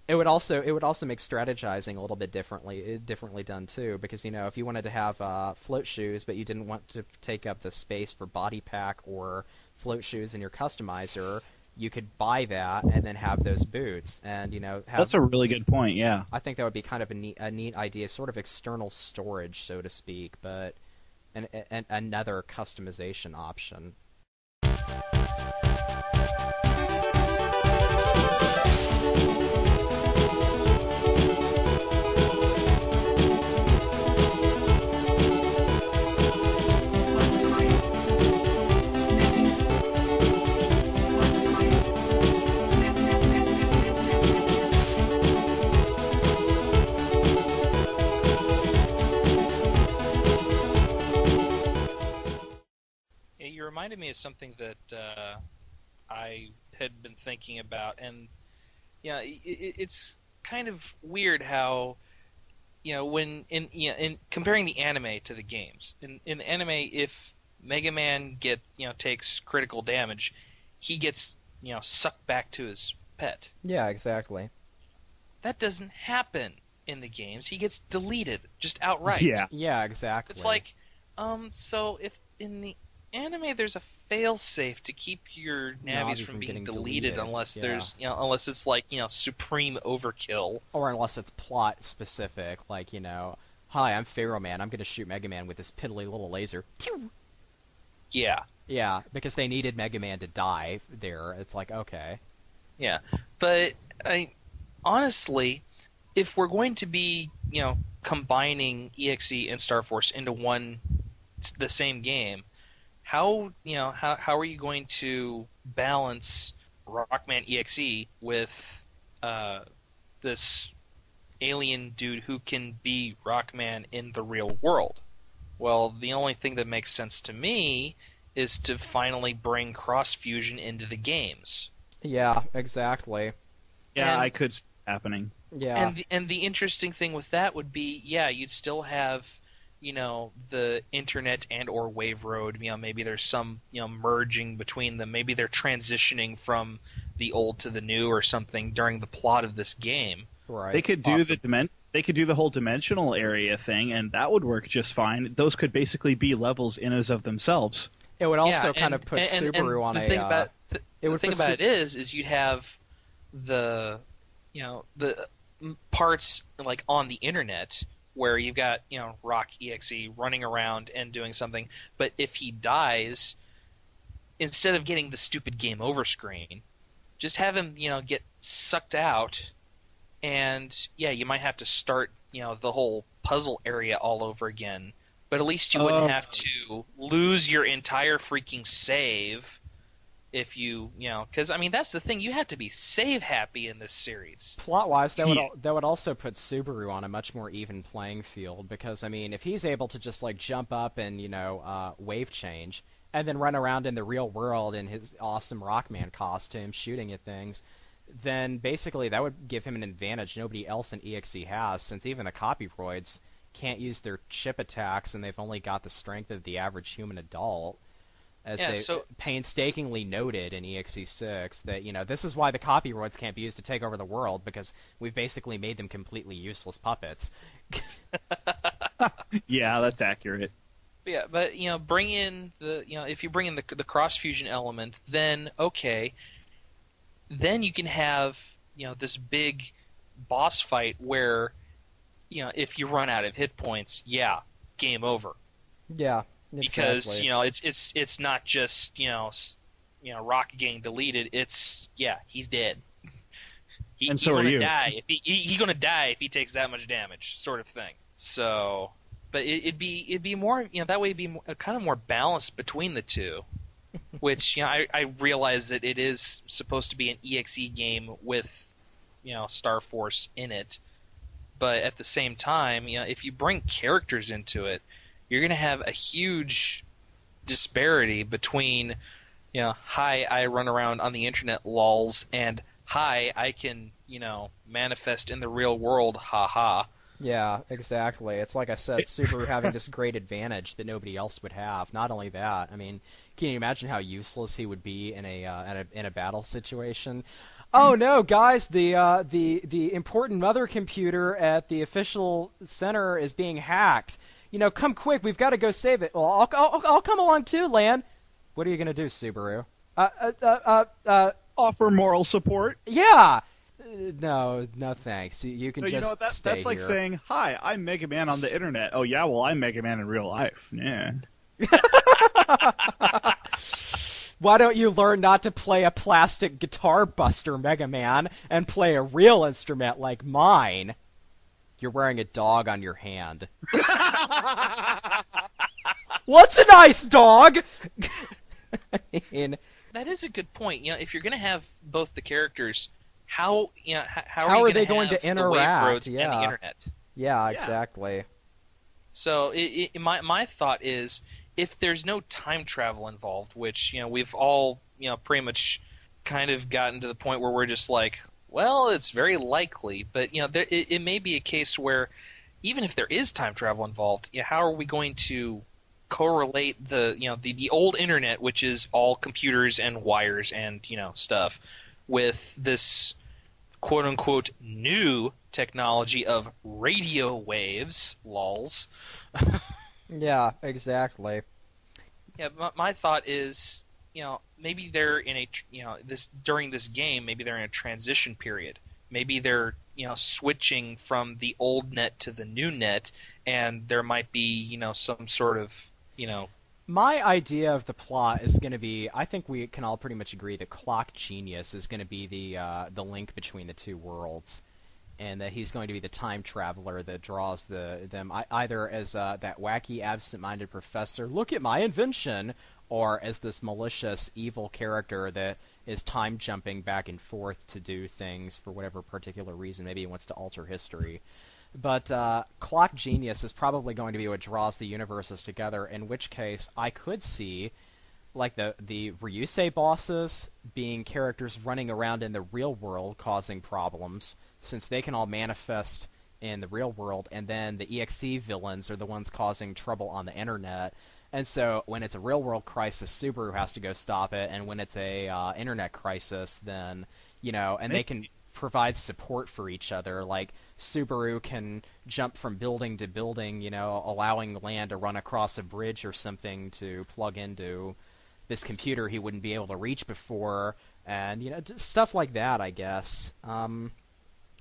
it would also make strategizing a little bit differently done too, because if you wanted to have float shoes but you didn't want to take up the space for body pack or float shoes in your customizer, you could buy that and then have those boots, and that's a really good point. Yeah, I think that would be kind of a neat idea, sort of external storage, so to speak, but another customization option. You reminded me of something that I had been thinking about, and it's kind of weird how when in comparing the anime to the games. In the anime, if Mega Man takes critical damage, he gets sucked back to his pet. Yeah, exactly. That doesn't happen in the games. He gets deleted just outright. Yeah, exactly. It's like, so if in the anime there's a fail-safe to keep your navis from being deleted unless there's unless it's like supreme overkill, or unless it's plot specific, like hi, I'm Pharaoh Man, I'm gonna shoot Mega Man with this piddly little laser. Yeah, because they needed Mega Man to die there. It's like, okay. Yeah, but honestly, if we're going to be combining EXE and Star Force into the same game, how are you going to balance Rockman EXE with this alien dude who can be Rockman in the real world? Well, the only thing that makes sense to me is to finally bring cross-fusion into the games. Yeah, exactly. Yeah, I could see it happening. Yeah. And the interesting thing with that would be, you'd still have the internet and or Wave Road, maybe there's some, merging between them. Maybe they're transitioning from the old to the new or something during the plot of this game. Right. They could do they could do the whole dimensional area thing, and that would work just fine. Those could basically be levels in as of themselves. It would also kind of put Subaru on the a... thing about it is you'd have the parts like on the internet where you've got Rock EXE running around and doing something, but if he dies, instead of getting the stupid game over screen, just have him get sucked out, and you might have to start the whole puzzle area all over again, but at least you wouldn't have to lose your entire freaking save if because I mean that's the thing, you have to be save happy in this series. Plot-wise, that would also put Subaru on a much more even playing field, because I mean, if he's able to just like jump up and wave change, and then run around in the real world in his awesome Rockman costume shooting at things, then basically that would give him an advantage nobody else in EXE has, since even the copyroids can't use their chip attacks, and they've only got the strength of the average human adult. As they painstakingly noted in EXE6, that, this is why the copyroids can't be used to take over the world, because we've basically made them completely useless puppets. Yeah, that's accurate. Yeah, but, bring in if you bring in the cross-fusion element, then, okay, then you can have, this big boss fight where, if you run out of hit points, yeah, game over. Yeah. Because exactly. it's not just Rock getting deleted. It's he's dead. And so are you. He's gonna die if he takes that much damage, sort of thing. So, but it'd be more that way it'd be kind of more balanced between the two. Which I realize that it is supposed to be an EXE game with Star Force in it, but at the same time, if you bring characters into it, you're going to have a huge disparity between, hi, I run around on the internet, lols, and hi, I can, manifest in the real world, haha. Yeah, exactly. It's like I said, Subaru having this great advantage that nobody else would have. Not only that, I mean, can you imagine how useless he would be in a battle situation? Oh no, guys! The important mother computer at the official center is being hacked. Come quick! We've got to go save it. Well, I'll come along too, Lan. What are you gonna do, Subaru? Offer moral support. Yeah. No, thanks. You can just stay that's like here. saying, "Hi, I'm Mega Man on the internet." Oh yeah, well I'm Mega Man in real life. Yeah. Why don't you learn not to play a plastic guitar buster, Mega Man, and play a real instrument like mine? You're wearing a dog on your hand. What's a nice dog? I mean, that is a good point. If you're going to have both the characters, how are they going to interact? The wave roads and the internet. Yeah, exactly. So my thought is, if there's no time travel involved, which we've all pretty much kind of gotten to the point where we're just like, well, it's very likely, but it may be a case where even if there is time travel involved, how are we going to correlate the old internet, which is all computers and wires and stuff, with this quote unquote new technology of radio waves, lols. Yeah, exactly. Yeah, my thought is, maybe they're in a, during this game, maybe they're in a transition period. Maybe they're, switching from the old net to the new net, and there might be, some sort of, My idea of the plot is going to be, I think we can all pretty much agree that Clock Genius is going to be the link between the two worlds, and that he's going to be the time traveler that draws them either as that wacky, absent-minded professor, look at my invention, or as this malicious, evil character that is time-jumping back and forth to do things for whatever particular reason. Maybe he wants to alter history. But Clock Genius is probably going to be what draws the universes together, in which case I could see like the Ryusei bosses being characters running around in the real world causing problems, since they can all manifest in the real world, and then the EXE villains are the ones causing trouble on the internet. And so when it's a real world crisis, Subaru has to go stop it, and when it's a internet crisis, then they can provide support for each other. Like Subaru can jump from building to building, allowing Lan to run across a bridge or something to plug into this computer he wouldn't be able to reach before, and stuff like that, I guess.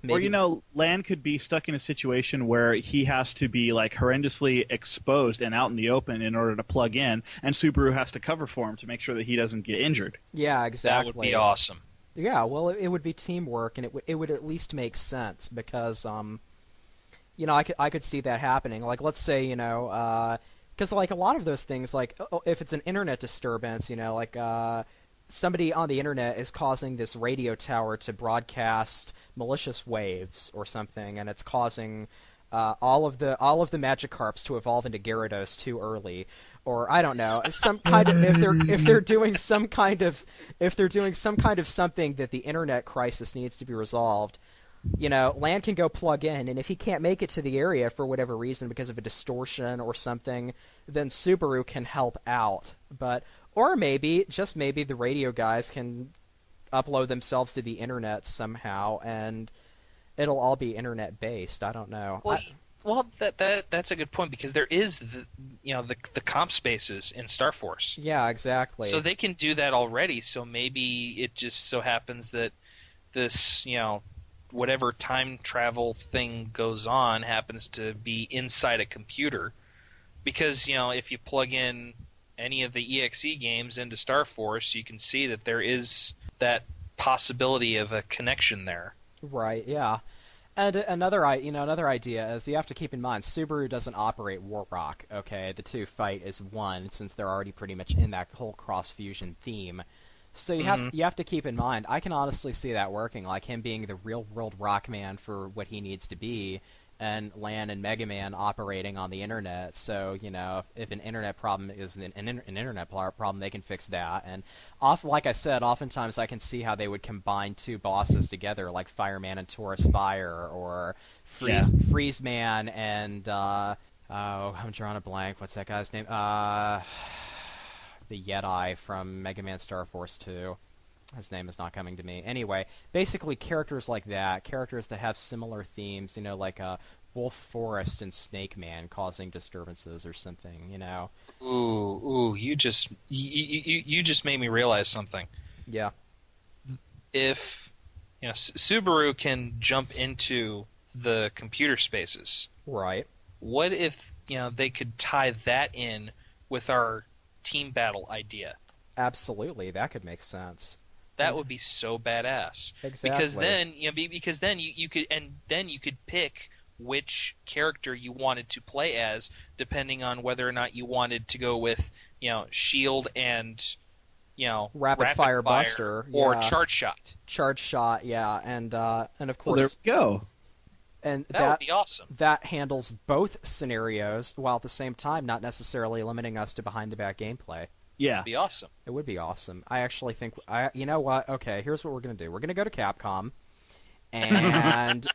Maybe. Or, Lan could be stuck in a situation where he has to be, like, horrendously exposed and out in the open in order to plug in, and Subaru has to cover for him to make sure that he doesn't get injured. Yeah, exactly. That would be awesome. Yeah, well, it would be teamwork, and it would at least make sense, because, I could see that happening. Like, let's say, because, like, a lot of those things, like, if it's an internet disturbance, somebody on the internet is causing this radio tower to broadcast malicious waves or something, and it's causing all of the Magikarps to evolve into Gyarados too early, or I don't know, some kind of if they're doing some kind of something that the internet crisis needs to be resolved. Lan can go plug in, and if he can't make it to the area for whatever reason because of a distortion or something, then Subaru can help out. Or maybe, just maybe, the radio guys can upload themselves to the internet somehow, and it'll all be internet-based. I don't know. Well, that's a good point, because there is the comp spaces in Star Force. Yeah, exactly. So they can do that already. So maybe it just so happens that this whatever time travel thing goes on happens to be inside a computer, because if you plug in any of the EXE games into Star Force, you can see that there is that possibility of a connection there. Right, yeah. And another idea is you have to keep in mind Subaru doesn't operate Warrock. Okay, the two fight as one, since they're already pretty much in that whole cross fusion theme. So you have to keep in mind, I can honestly see that working, like him being the real world Rockman for what he needs to be, and Lan and Mega Man operating on the internet. So if an internet problem is an internet problem, they can fix that. And like I said, oftentimes I can see how they would combine two bosses together, like Fireman and Taurus Fire, or Freeze Man and I'm drawing a blank. What's that guy's name? The Yeti from Mega Man Star Force 2. His name is not coming to me. Anyway, basically characters like that, characters that have similar themes, like Wolf Forest and Snake Man causing disturbances or something, Ooh, you just made me realize something. Yeah. If Subaru can jump into the computer spaces. Right. What if, they could tie that in with our team battle idea? Absolutely, that could make sense. That would be so badass. Exactly. Because then you could pick which character you wanted to play as, depending on whether or not you wanted to go with Shield and Rapid Fire Buster or Charge Shot. Charge Shot, yeah, and of course. Well, there we go. And that would be awesome. That handles both scenarios, while at the same time not necessarily limiting us to behind-the-back gameplay. Yeah. That'd be awesome. It would be awesome. I actually think... you know what? Okay, here's what we're going to do. We're going to go to Capcom, and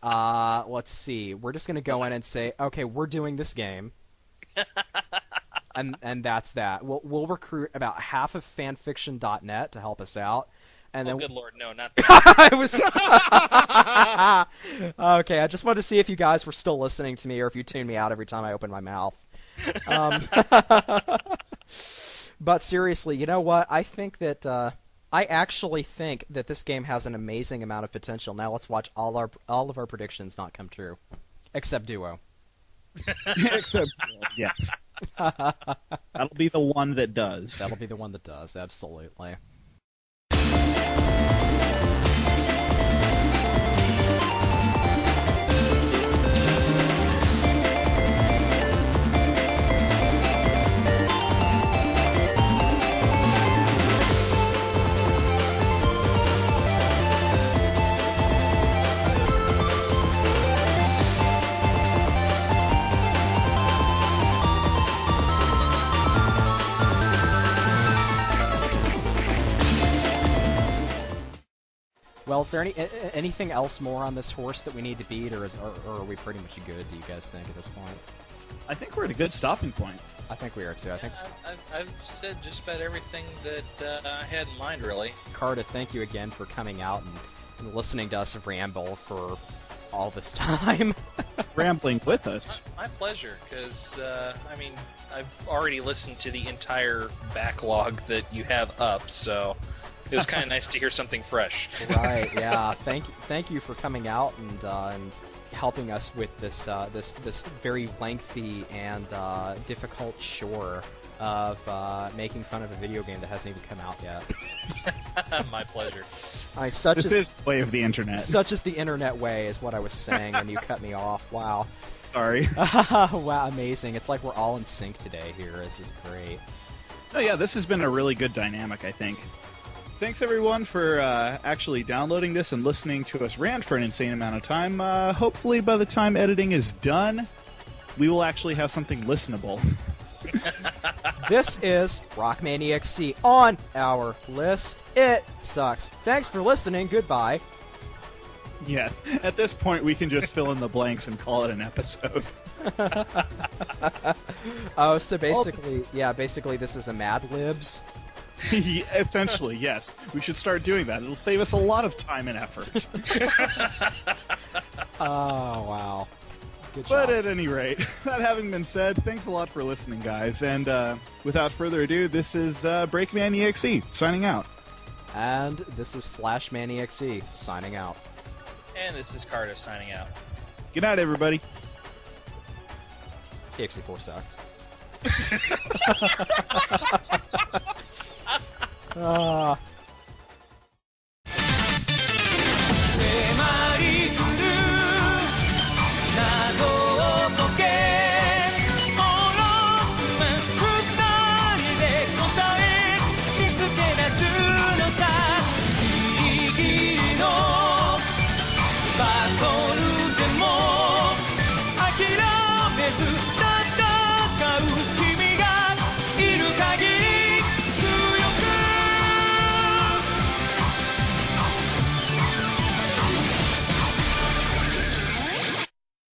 let's see. We're just going to go in and say, okay, we're doing this game. and that's that. We'll recruit about half of fanfiction.net to help us out. And then, good lord, no, not I was okay. I just wanted to see if you guys were still listening to me, or if you tune me out every time I open my mouth. But seriously, you know what? I actually think that this game has an amazing amount of potential. Now let's watch all of our predictions not come true, except Duo. Except yes, that'll be the one that does. That'll be the one that does. Absolutely. Well, is there anything else more on this horse that we need to beat, or are we pretty much good, do you guys think, at this point? I think we're at a good stopping point. I think we are, too. I've said just about everything that I had in mind, really. Carda, thank you again for coming out and listening to us ramble for all this time. Rambling with us. My pleasure, because, I've already listened to the entire backlog that you have up, so... It was kind of nice to hear something fresh. Right, yeah. Thank you for coming out and helping us with this very lengthy and difficult chore of making fun of a video game that hasn't even come out yet. My pleasure. This is the way of the internet. Such is the internet way, is what I was saying when you cut me off. Wow. Sorry. Wow, amazing. It's like we're all in sync today here. This is great. Oh yeah, this has been a really good dynamic, I think. thanks everyone for actually downloading this and listening to us rant for an insane amount of time. Hopefully by the time editing is done, we will actually have something listenable. This is Rockman EXC on our list. It sucks. Thanks for listening. Goodbye. Yes, at this point we can just fill in the blanks and call it an episode. Oh, so basically, basically this is a Mad Libs. Essentially, yes. We should start doing that. It'll save us a lot of time and effort. Oh, wow. Good job. But at any rate, that having been said, thanks a lot for listening, guys. And without further ado, this is Breakman EXE, signing out. And this is Flashman EXE, signing out. And this is Carda, signing out. Good night, everybody. EXE4 sucks.